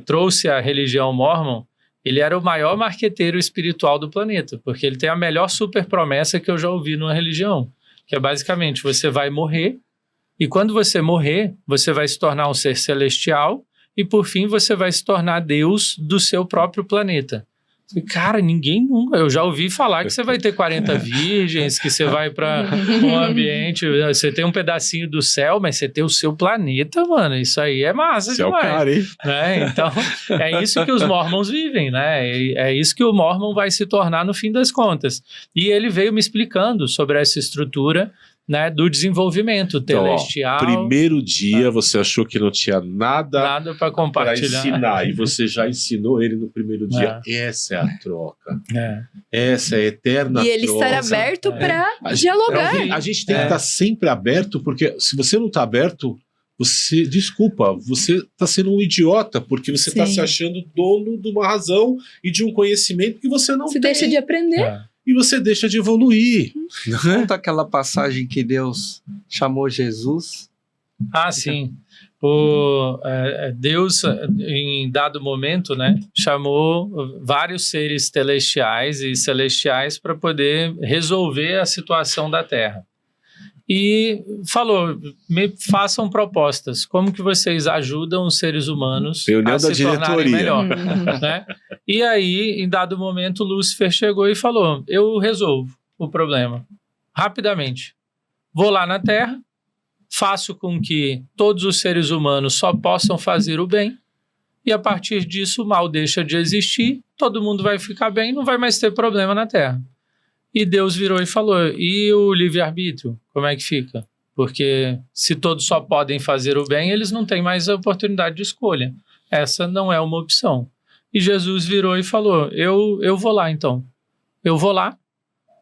trouxe a religião Mormon, ele era o maior marqueteiro espiritual do planeta, porque ele tem a melhor super promessa que eu já ouvi numa religião, que é basicamente, você vai morrer, e quando você morrer, você vai se tornar um ser celestial, e por fim você vai se tornar Deus do seu próprio planeta. Cara, ninguém nunca... Eu já ouvi falar que você vai ter 40 virgens, que você vai para um ambiente... Você tem um pedacinho do céu, mas você tem o seu planeta, mano. Isso aí é massa Céu, demais. cara, hein? Né? Então, é isso que os Mormons vivem, né? É isso que o Mormon vai se tornar no fim das contas. E ele veio me explicando sobre essa estrutura, né, do desenvolvimento celestial. Primeiro dia você achou que não tinha nada para para compartilhar. ensinar, e você já ensinou ele no primeiro dia. Essa é a troca. Essa é a eterna E ele troca. estar aberto para dialogar. A gente tem que estar sempre aberto, porque se você não está aberto, você está sendo um idiota, porque você está se achando dono de uma razão e de um conhecimento que você não tem. Você deixa de aprender. E você deixa de evoluir. Conta aquela passagem que Deus chamou Jesus. Sim. Deus, em dado momento, né, chamou vários seres celestiais e celestiais para poder resolver a situação da Terra. E falou, me façam propostas, como que vocês ajudam os seres humanos a se tornarem melhor, né? E aí, em dado momento, Lúcifer chegou e falou, eu resolvo o problema, rapidamente. Vou lá na Terra, faço com que todos os seres humanos só possam fazer o bem, e a partir disso o mal deixa de existir, todo mundo vai ficar bem, não vai mais ter problema na Terra. E Deus virou e falou, e o livre-arbítrio, como é que fica? Porque se todos só podem fazer o bem, eles não têm mais a oportunidade de escolha. Essa não é uma opção. E Jesus virou e falou, eu vou lá então. Eu vou lá,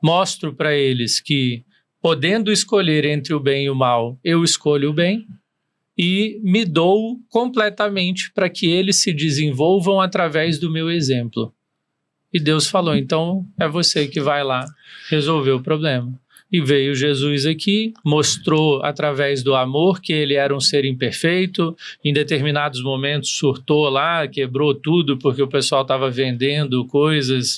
mostro para eles que, podendo escolher entre o bem e o mal, eu escolho o bem e me dou completamente para que eles se desenvolvam através do meu exemplo. E Deus falou, então é você que vai lá resolver o problema. E veio Jesus aqui, mostrou através do amor que ele era um ser imperfeito, em determinados momentos surtou lá, quebrou tudo porque o pessoal estava vendendo coisas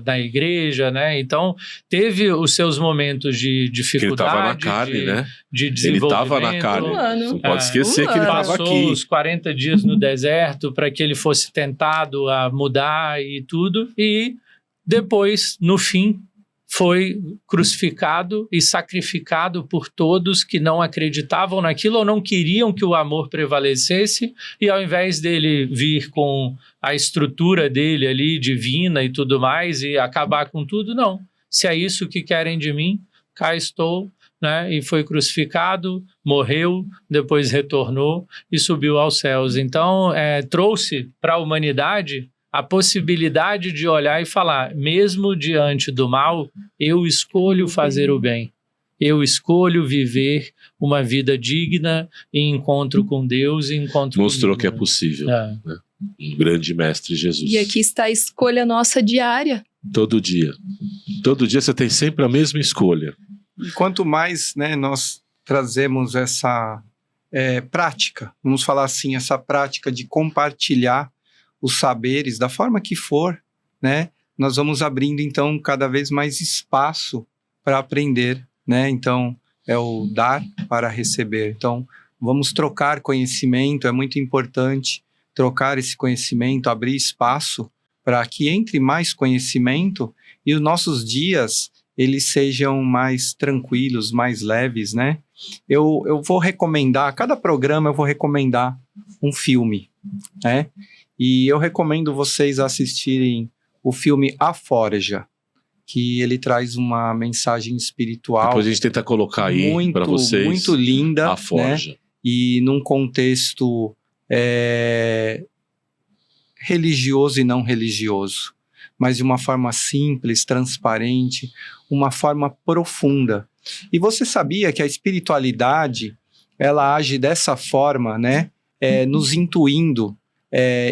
na igreja, né? Então teve os seus momentos de dificuldade. Ele estava na carne, né? De desenvolvimento. Ele estava na carne. Não pode esquecer que ele estava aqui. Passou os 40 dias no deserto para que ele fosse tentado a mudar e tudo. E depois, no fim, foi crucificado e sacrificado por todos que não acreditavam naquilo ou não queriam que o amor prevalecesse, e ao invés dele vir com a estrutura dele ali, divina e tudo mais, e acabar com tudo, não. Se é isso que querem de mim, cá estou, né? E foi crucificado, morreu, depois retornou e subiu aos céus. Então, trouxe para a humanidade a possibilidade de olhar e falar, mesmo diante do mal, eu escolho fazer o bem. Eu escolho viver uma vida digna em encontro com Deus e encontro Mostrou comigo, que é né? possível. Né? Um grande mestre Jesus. E aqui está a escolha nossa diária. Todo dia. Todo dia você tem sempre a mesma escolha. E quanto mais, né, nós trazemos essa prática, vamos falar assim, essa prática de compartilhar os saberes, da forma que for, né? Nós vamos abrindo, então, cada vez mais espaço para aprender, né? Então, é o dar para receber. Então, vamos trocar conhecimento, é muito importante trocar esse conhecimento, abrir espaço para que entre mais conhecimento e os nossos dias, eles sejam mais tranquilos, mais leves, né? Eu vou recomendar, cada programa eu vou recomendar um filme, né? E eu recomendo vocês assistirem o filme A Forja, que ele traz uma mensagem espiritual. Depois a gente tenta colocar aí para vocês. Muito linda. A Forja. Né? E num contexto religioso e não religioso, mas de uma forma simples, transparente, uma forma profunda. E você sabia que a espiritualidade, ela age dessa forma, né? Nos intuindo,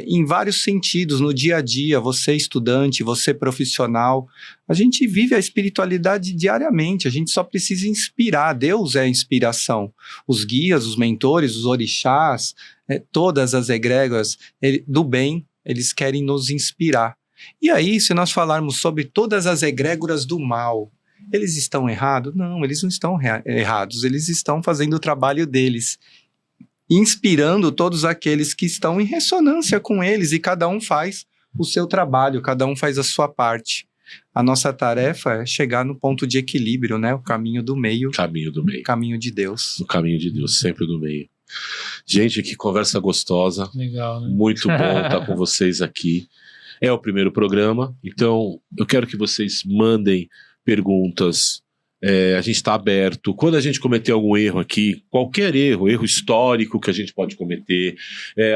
em vários sentidos, no dia a dia, você estudante, você profissional, a gente vive a espiritualidade diariamente, a gente só precisa inspirar, Deus é a inspiração, os guias, os mentores, os orixás, todas as egrégoras do bem, eles querem nos inspirar. E aí, se nós falarmos sobre todas as egrégoras do mal, eles estão errados? Não, eles não estão errados, eles estão fazendo o trabalho deles, inspirando todos aqueles que estão em ressonância com eles, e cada um faz o seu trabalho, cada um faz a sua parte. A nossa tarefa é chegar no ponto de equilíbrio, né? O caminho do meio. Caminho do meio. Caminho de Deus. O caminho de Deus, sempre do meio. Gente, que conversa gostosa. Legal, né? Muito bom estar com vocês aqui. É o primeiro programa, então eu quero que vocês mandem perguntas. A gente está aberto. Quando a gente cometer algum erro aqui, qualquer erro histórico que a gente pode cometer,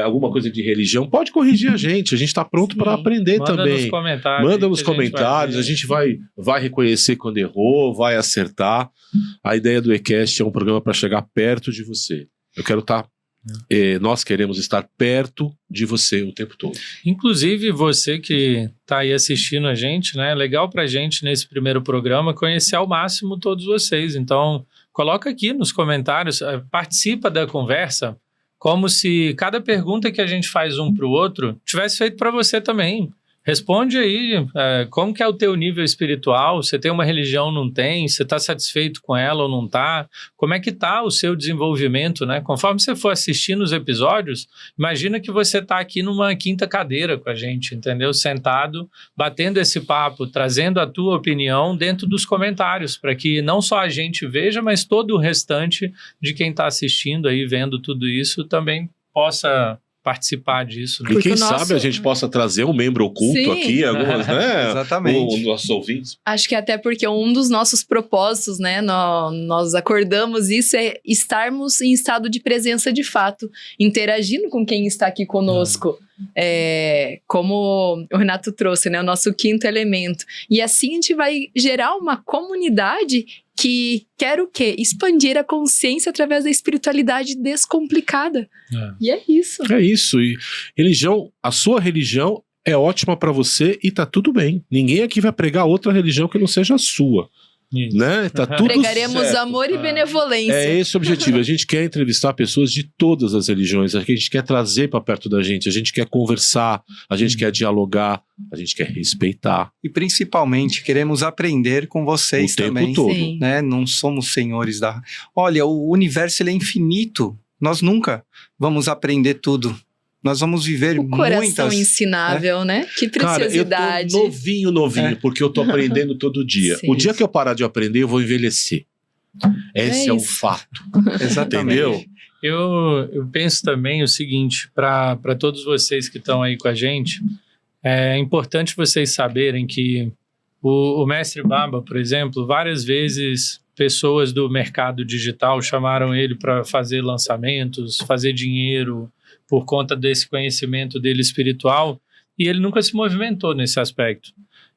alguma coisa de religião, pode corrigir a gente está pronto para aprender. Manda também. Nos comentários, manda nos comentários, a gente vai reconhecer quando errou, vai acertar. A ideia do eCast é um programa para chegar perto de você. Eu quero estar... nós queremos estar perto de você o tempo todo. Inclusive você que está aí assistindo a gente, né? É legal para a gente nesse primeiro programa conhecer ao máximo todos vocês. Então, coloca aqui nos comentários, participa da conversa, como se cada pergunta que a gente faz um para o outro tivesse feito para você também. Responde aí, como que é o teu nível espiritual? Você tem uma religião, não tem? Você está satisfeito com ela ou não está? Como é que está o seu desenvolvimento, né? Conforme você for assistindo os episódios, imagina que você está aqui numa quinta cadeira com a gente, entendeu? Sentado, batendo esse papo, trazendo a tua opinião dentro dos comentários, para que não só a gente veja, mas todo o restante de quem está assistindo aí, vendo tudo isso, também possa participar disso. Né? E Porque quem o nosso- sabe a gente possa trazer um membro oculto Sim. aqui, algumas, né? Exatamente. Os nossos ouvintes. Acho que até porque um dos nossos propósitos, né, nós acordamos isso, é estarmos em estado de presença de fato, interagindo com quem está aqui conosco. Como o Renato trouxe, né, o nosso quinto elemento. E assim a gente vai gerar uma comunidade que quer o quê? Expandir a consciência através da espiritualidade descomplicada. E é isso. É isso. E religião, a sua religião é ótima pra você e tá tudo bem. Ninguém aqui vai pregar outra religião que não seja a sua. Isso. Né? Tá tudo Pregaremos certo. amor e benevolência. É esse o objetivo. A gente quer entrevistar pessoas de todas as religiões. A gente quer trazer para perto da gente. A gente quer conversar. A gente quer dialogar. A gente quer respeitar. E principalmente queremos aprender com vocês O tempo também. todo. Sim. Né? Não somos senhores da... Olha, o universo ele é infinito. Nós nunca vamos aprender tudo. Nós vamos viver O coração muitas... ensinável, né? Que preciosidade. Cara, eu tô novinho, porque eu tô aprendendo todo dia. Sim. O dia que eu parar de aprender, eu vou envelhecer. Esse é um isso. fato. Exatamente. Entendeu? Eu penso também o seguinte, para todos vocês que estão aí com a gente, é importante vocês saberem que o Mestre Baba, por exemplo, várias vezes pessoas do mercado digital chamaram ele para fazer lançamentos, fazer dinheiro por conta desse conhecimento dele espiritual, e ele nunca se movimentou nesse aspecto.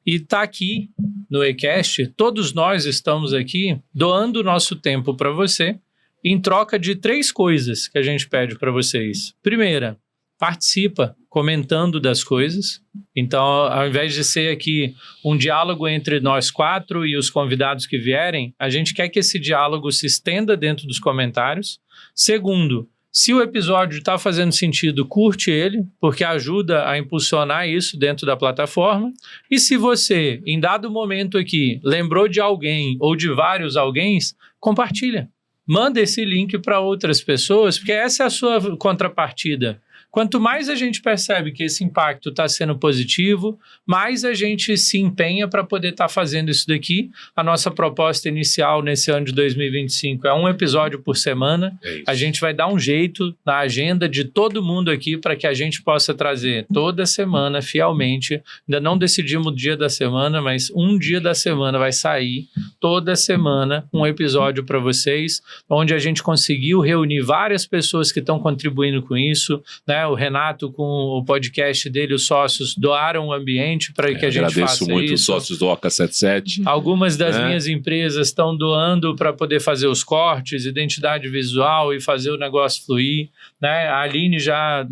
E está aqui no eCast, todos nós estamos aqui doando o nosso tempo para você, em troca de 3 coisas que a gente pede para vocês. Primeira, participa comentando das coisas. Então, ao invés de ser aqui um diálogo entre nós 4 e os convidados que vierem, a gente quer que esse diálogo se estenda dentro dos comentários. Segundo, se o episódio está fazendo sentido, curte ele, porque ajuda a impulsionar isso dentro da plataforma. E se você, em dado momento aqui, lembrou de alguém ou de vários alguéns, compartilha. Manda esse link para outras pessoas, porque essa é a sua contrapartida. Quanto mais a gente percebe que esse impacto está sendo positivo, mais a gente se empenha para poder estar fazendo isso daqui. A nossa proposta inicial nesse ano de 2025 é um episódio por semana. É isso. A gente vai dar um jeito na agenda de todo mundo aqui para que a gente possa trazer toda semana, fielmente. Ainda não decidimos o dia da semana, mas um dia da semana vai sair, toda semana, um episódio para vocês, onde a gente conseguiu reunir várias pessoas que estão contribuindo com isso, né? O Renato, com o podcast dele, os sócios doaram o ambiente para que a gente faça Agradeço muito os isso. sócios do Oca 77. Algumas das Né? minhas empresas estão doando para poder fazer os cortes, identidade visual e fazer o negócio fluir. Né? A Aline já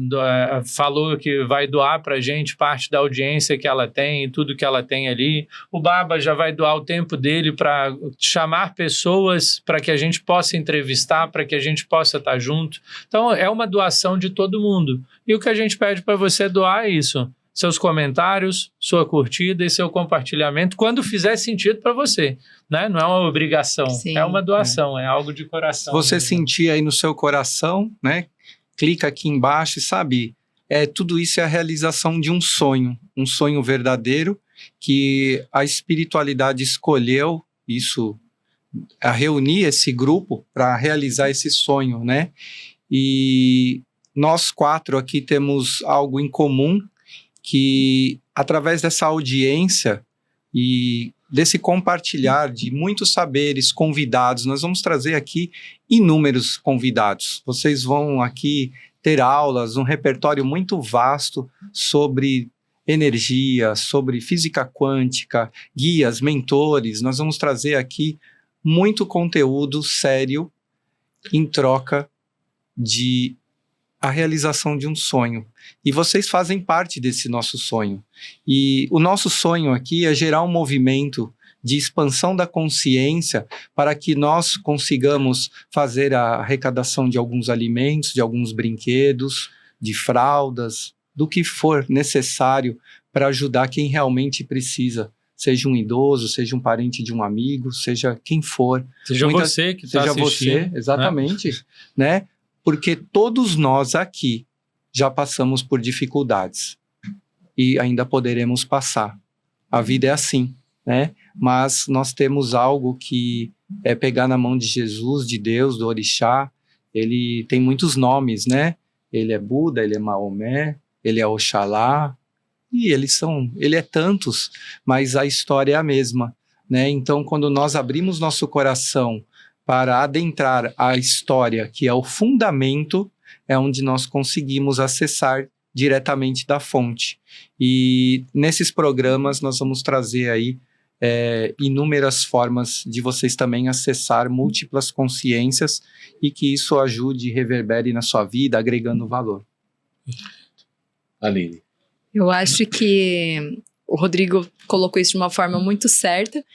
falou que vai doar para a gente parte da audiência que ela tem e tudo que ela tem ali. O Baba já vai doar o tempo dele para chamar pessoas para que a gente possa entrevistar, para que a gente possa estar junto. Então, é uma doação de todo mundo. E o que a gente pede para você doar é isso. Seus comentários, sua curtida e seu compartilhamento, quando fizer sentido para você. Né? Não é uma obrigação, Sim. é uma doação, é algo de coração. Se você mesmo. sentir aí no seu coração, né? Clica aqui embaixo e sabe, tudo isso é a realização de um sonho verdadeiro que a espiritualidade escolheu isso, a reunir esse grupo para realizar esse sonho, né? E nós 4 aqui temos algo em comum, que através dessa audiência e desse compartilhar de muitos saberes convidados, nós vamos trazer aqui inúmeros convidados. Vocês vão aqui ter aulas, um repertório muito vasto sobre energia, sobre física quântica, guias, mentores. Nós vamos trazer aqui muito conteúdo sério em troca de a realização de um sonho. E vocês fazem parte desse nosso sonho. E o nosso sonho aqui é gerar um movimento de expansão da consciência para que nós consigamos fazer a arrecadação de alguns alimentos, de alguns brinquedos, de fraldas, do que for necessário para ajudar quem realmente precisa. Seja um idoso, seja um parente de um amigo, seja quem for. Seja você que está Seja assistindo. você, exatamente, né? Porque todos nós aqui já passamos por dificuldades e ainda poderemos passar. A vida é assim, né? Mas nós temos algo que é pegar na mão de Jesus, de Deus, do Orixá. Ele tem muitos nomes, né? ele é Buda, ele é Maomé, ele é Oxalá, e ele é tantos, mas a história é a mesma, né? Então, quando nós abrimos nosso coração para adentrar a história, que é o fundamento, é onde nós conseguimos acessar diretamente da fonte. E nesses programas nós vamos trazer aí inúmeras formas de vocês também acessar múltiplas consciências e que isso ajude e reverbere na sua vida, agregando valor. Aline. Eu acho que o Rodrigo colocou isso de uma forma muito certa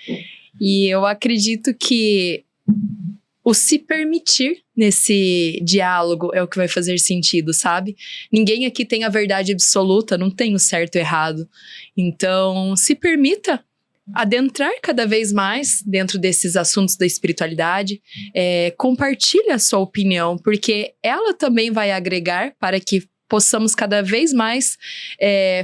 e eu acredito que o se permitir nesse diálogo é o que vai fazer sentido, sabe? Ninguém aqui tem a verdade absoluta, não tem o certo e errado. Então, se permita adentrar cada vez mais dentro desses assuntos da espiritualidade, compartilhe a sua opinião, porque ela também vai agregar para que possamos cada vez mais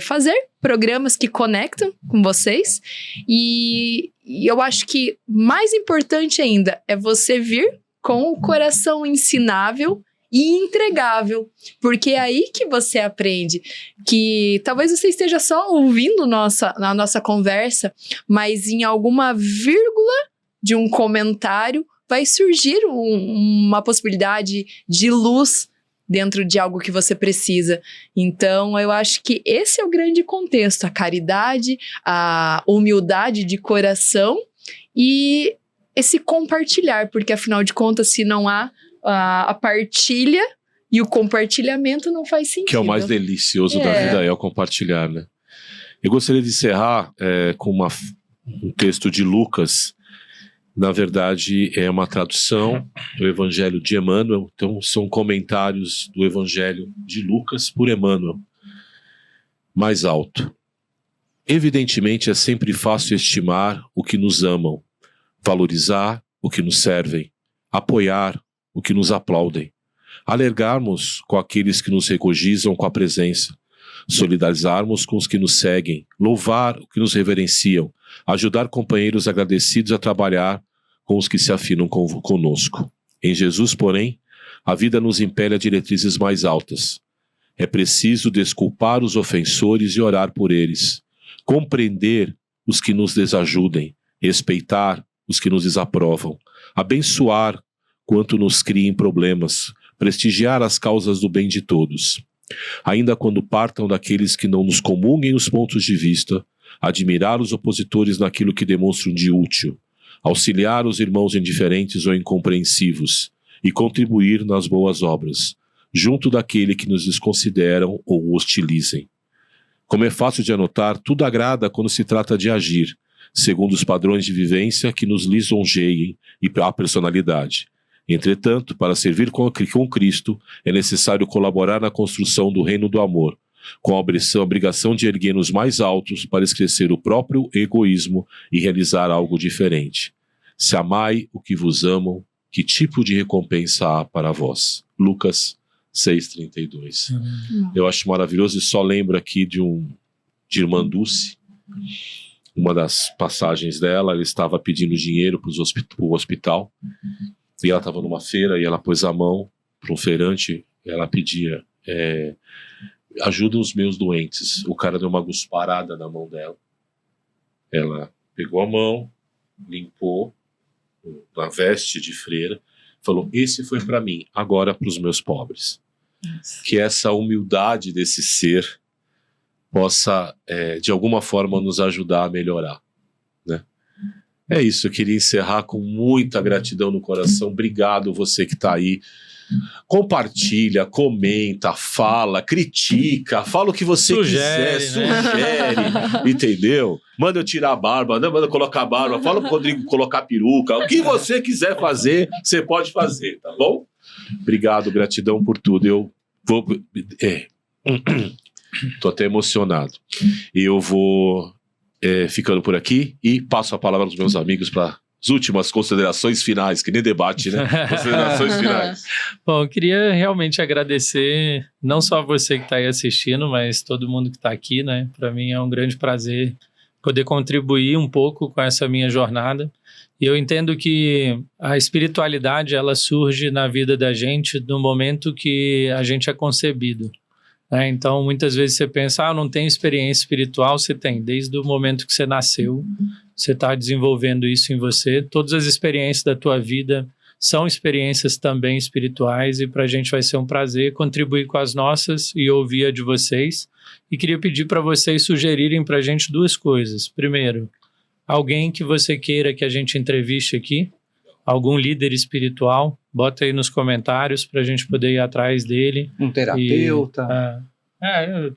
fazer programas que conectam com vocês. E eu acho que mais importante ainda é você vir com o coração ensinável e entregável, porque é aí que você aprende, que talvez você esteja só ouvindo a nossa conversa, mas em alguma vírgula de um comentário vai surgir uma possibilidade de luz dentro de algo que você precisa. Então, eu acho que esse é o grande contexto, a caridade, a humildade de coração e esse compartilhar, porque afinal de contas, se não há a partilha e o compartilhamento, não faz sentido. Que é o mais delicioso da vida, é o compartilhar, né? Eu gostaria de encerrar com um texto de Lucas. Na verdade, é uma tradução do Evangelho de Emmanuel. Então, são comentários do Evangelho de Lucas por Emmanuel. Mais alto. Evidentemente, é sempre fácil estimar o que nos amam, valorizar o que nos servem, apoiar o que nos aplaudem, alegharmos com aqueles que nos regozijam com a presença, solidarizarmos com os que nos seguem, louvar o que nos reverenciam, ajudar companheiros agradecidos a trabalhar com os que se afinam conosco. Em Jesus, porém, a vida nos impele a diretrizes mais altas. É preciso desculpar os ofensores e orar por eles, compreender os que nos desajudem, respeitar os que nos desaprovam, abençoar quanto nos criem problemas, prestigiar as causas do bem de todos. Ainda quando partam daqueles que não nos comunguem os pontos de vista, admirar os opositores naquilo que demonstram de útil, auxiliar os irmãos indiferentes ou incompreensivos e contribuir nas boas obras, junto daquele que nos desconsideram ou hostilizem. Como é fácil de anotar, tudo agrada quando se trata de agir, segundo os padrões de vivência que nos lisonjeiem e a personalidade. Entretanto, para servir com Cristo, é necessário colaborar na construção do reino do amor, com a obrigação de erguer-nos mais altos para esquecer o próprio egoísmo e realizar algo diferente. Se amai o que vos amam, que tipo de recompensa há para vós? Lucas 6,32. Eu acho maravilhoso e só lembro aqui de Irmã Dulce, uma das passagens dela. Ela estava pedindo dinheiro para o hospital, e ela estava numa feira e ela pôs a mão para um feirante, ela pedia, ajuda os meus doentes. O cara deu uma gusparada na mão dela, ela pegou a mão, limpou na veste de freira, falou, esse foi para mim, agora para os meus pobres. Que essa humildade desse ser possa, de alguma forma, nos ajudar a melhorar, né? É isso, eu queria encerrar com muita gratidão no coração. Obrigado você que está aí. Compartilha, comenta, fala, critica, fala o que você quiser, sugere, entendeu? Manda eu tirar a barba, manda eu colocar a barba, fala pro Rodrigo colocar a peruca, o que você quiser fazer, você pode fazer, tá bom? Obrigado, gratidão por tudo. Eu vou... Tô até emocionado. Eu vou ficando por aqui e passo a palavra aos meus amigos para as últimas considerações finais, que nem debate, né? Considerações finais. Bom, eu queria realmente agradecer não só você que está aí assistindo, mas todo mundo que está aqui, né? Para mim é um grande prazer poder contribuir um pouco com essa minha jornada. E eu entendo que a espiritualidade, ela surge na vida da gente no momento que a gente é concebido, né? Então, muitas vezes você pensa, não tem experiência espiritual. Você tem, desde o momento que você nasceu, você está desenvolvendo isso em você. Todas as experiências da tua vida são experiências também espirituais, e para a gente vai ser um prazer contribuir com as nossas e ouvir a de vocês. E queria pedir para vocês sugerirem para a gente 2 coisas. Primeiro, alguém que você queira que a gente entreviste aqui, algum líder espiritual, bota aí nos comentários para a gente poder ir atrás dele. Um terapeuta.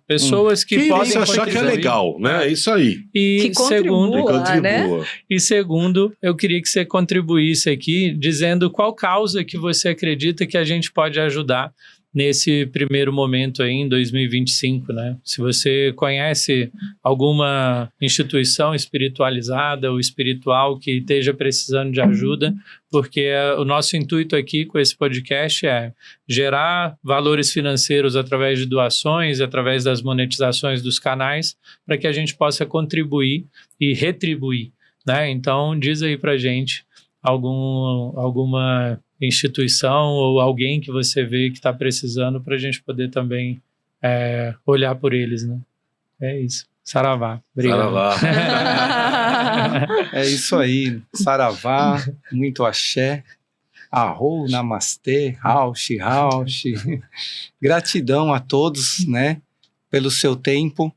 Pessoas que podem isso achar que é legal, né? É isso aí. E Que contribua, né? E segundo, eu queria que você contribuísse aqui dizendo qual causa que você acredita que a gente pode ajudar nesse primeiro momento aí em 2025, né? Se você conhece alguma instituição espiritualizada ou espiritual que esteja precisando de ajuda, porque o nosso intuito aqui com esse podcast é gerar valores financeiros através de doações, através das monetizações dos canais, para que a gente possa contribuir e retribuir, né? Então, diz aí pra gente alguma instituição ou alguém que você vê que está precisando, para a gente poder também olhar por eles, né? É isso. Saravá. Obrigado. Saravá. É isso aí. Saravá, muito axé. Arro, namastê, raushi. Gratidão a todos, né, pelo seu tempo,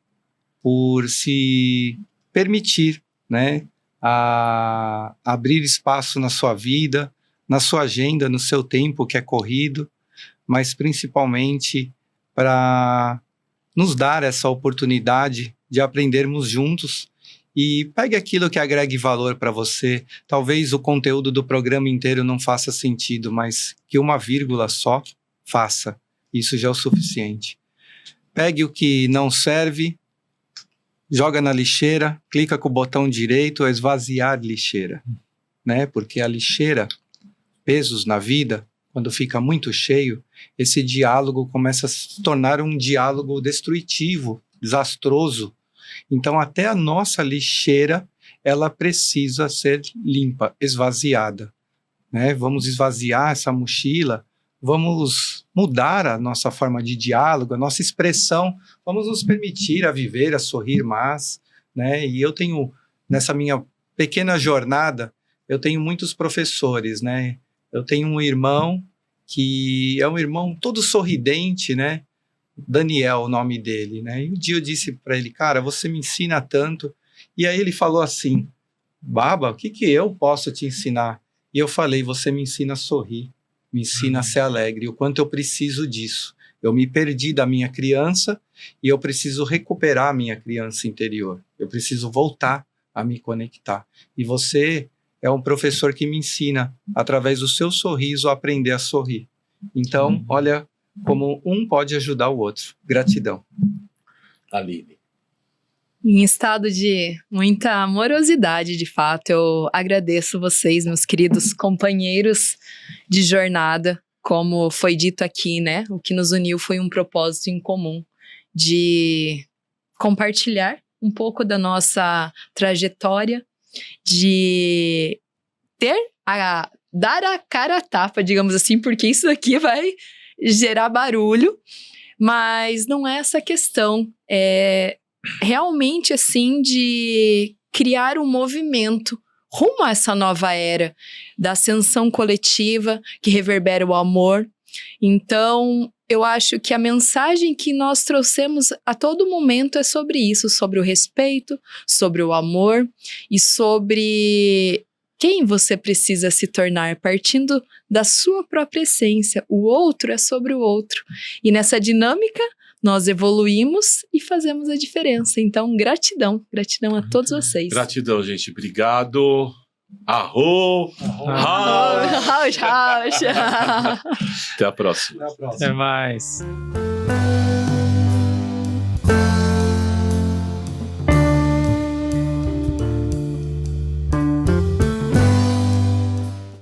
por se permitir, né, a abrir espaço na sua vida, na sua agenda, no seu tempo que é corrido, mas principalmente para nos dar essa oportunidade de aprendermos juntos. E pegue aquilo que agregue valor para você. Talvez o conteúdo do programa inteiro não faça sentido, mas que uma vírgula só faça. Isso já é o suficiente. Pegue o que não serve, joga na lixeira, clica com o botão direito, esvaziar lixeira, né? Porque a lixeira, pesos na vida, quando fica muito cheio, esse diálogo começa a se tornar um diálogo destrutivo, desastroso. Então, até a nossa lixeira, ela precisa ser limpa, esvaziada, né? Vamos esvaziar essa mochila, vamos mudar a nossa forma de diálogo, a nossa expressão, vamos nos permitir a viver, a sorrir mais, né? E eu tenho, nessa minha pequena jornada, eu tenho muitos professores, né? Eu tenho um irmão que é um irmão todo sorridente, né? Daniel, o nome dele, né? E um dia eu disse para ele, cara, você me ensina tanto. E aí ele falou assim, Baba, o que eu posso te ensinar? E eu falei, você me ensina a sorrir, me ensina a ser alegre, o quanto eu preciso disso. Eu me perdi da minha criança e eu preciso recuperar a minha criança interior. Eu preciso voltar a me conectar. E você é um professor que me ensina, através do seu sorriso, a aprender a sorrir. Então, olha como um pode ajudar o outro. Gratidão. Aline. Em estado de muita amorosidade, de fato, eu agradeço vocês, meus queridos companheiros de jornada. Como foi dito aqui, né? O que nos uniu foi um propósito em comum de compartilhar um pouco da nossa trajetória, de dar a cara a tapa, digamos assim, porque isso daqui vai gerar barulho, mas não é essa questão. É realmente, assim, de criar um movimento rumo a essa nova era da ascensão coletiva que reverbera o amor. Então, eu acho que a mensagem que nós trouxemos a todo momento é sobre isso, sobre o respeito, sobre o amor e sobre quem você precisa se tornar, partindo da sua própria essência. O outro é sobre o outro. E nessa dinâmica, nós evoluímos e fazemos a diferença. Então, gratidão a todos vocês. Gratidão, gente. Obrigado. Arro! Rauch. Até a próxima. Até mais.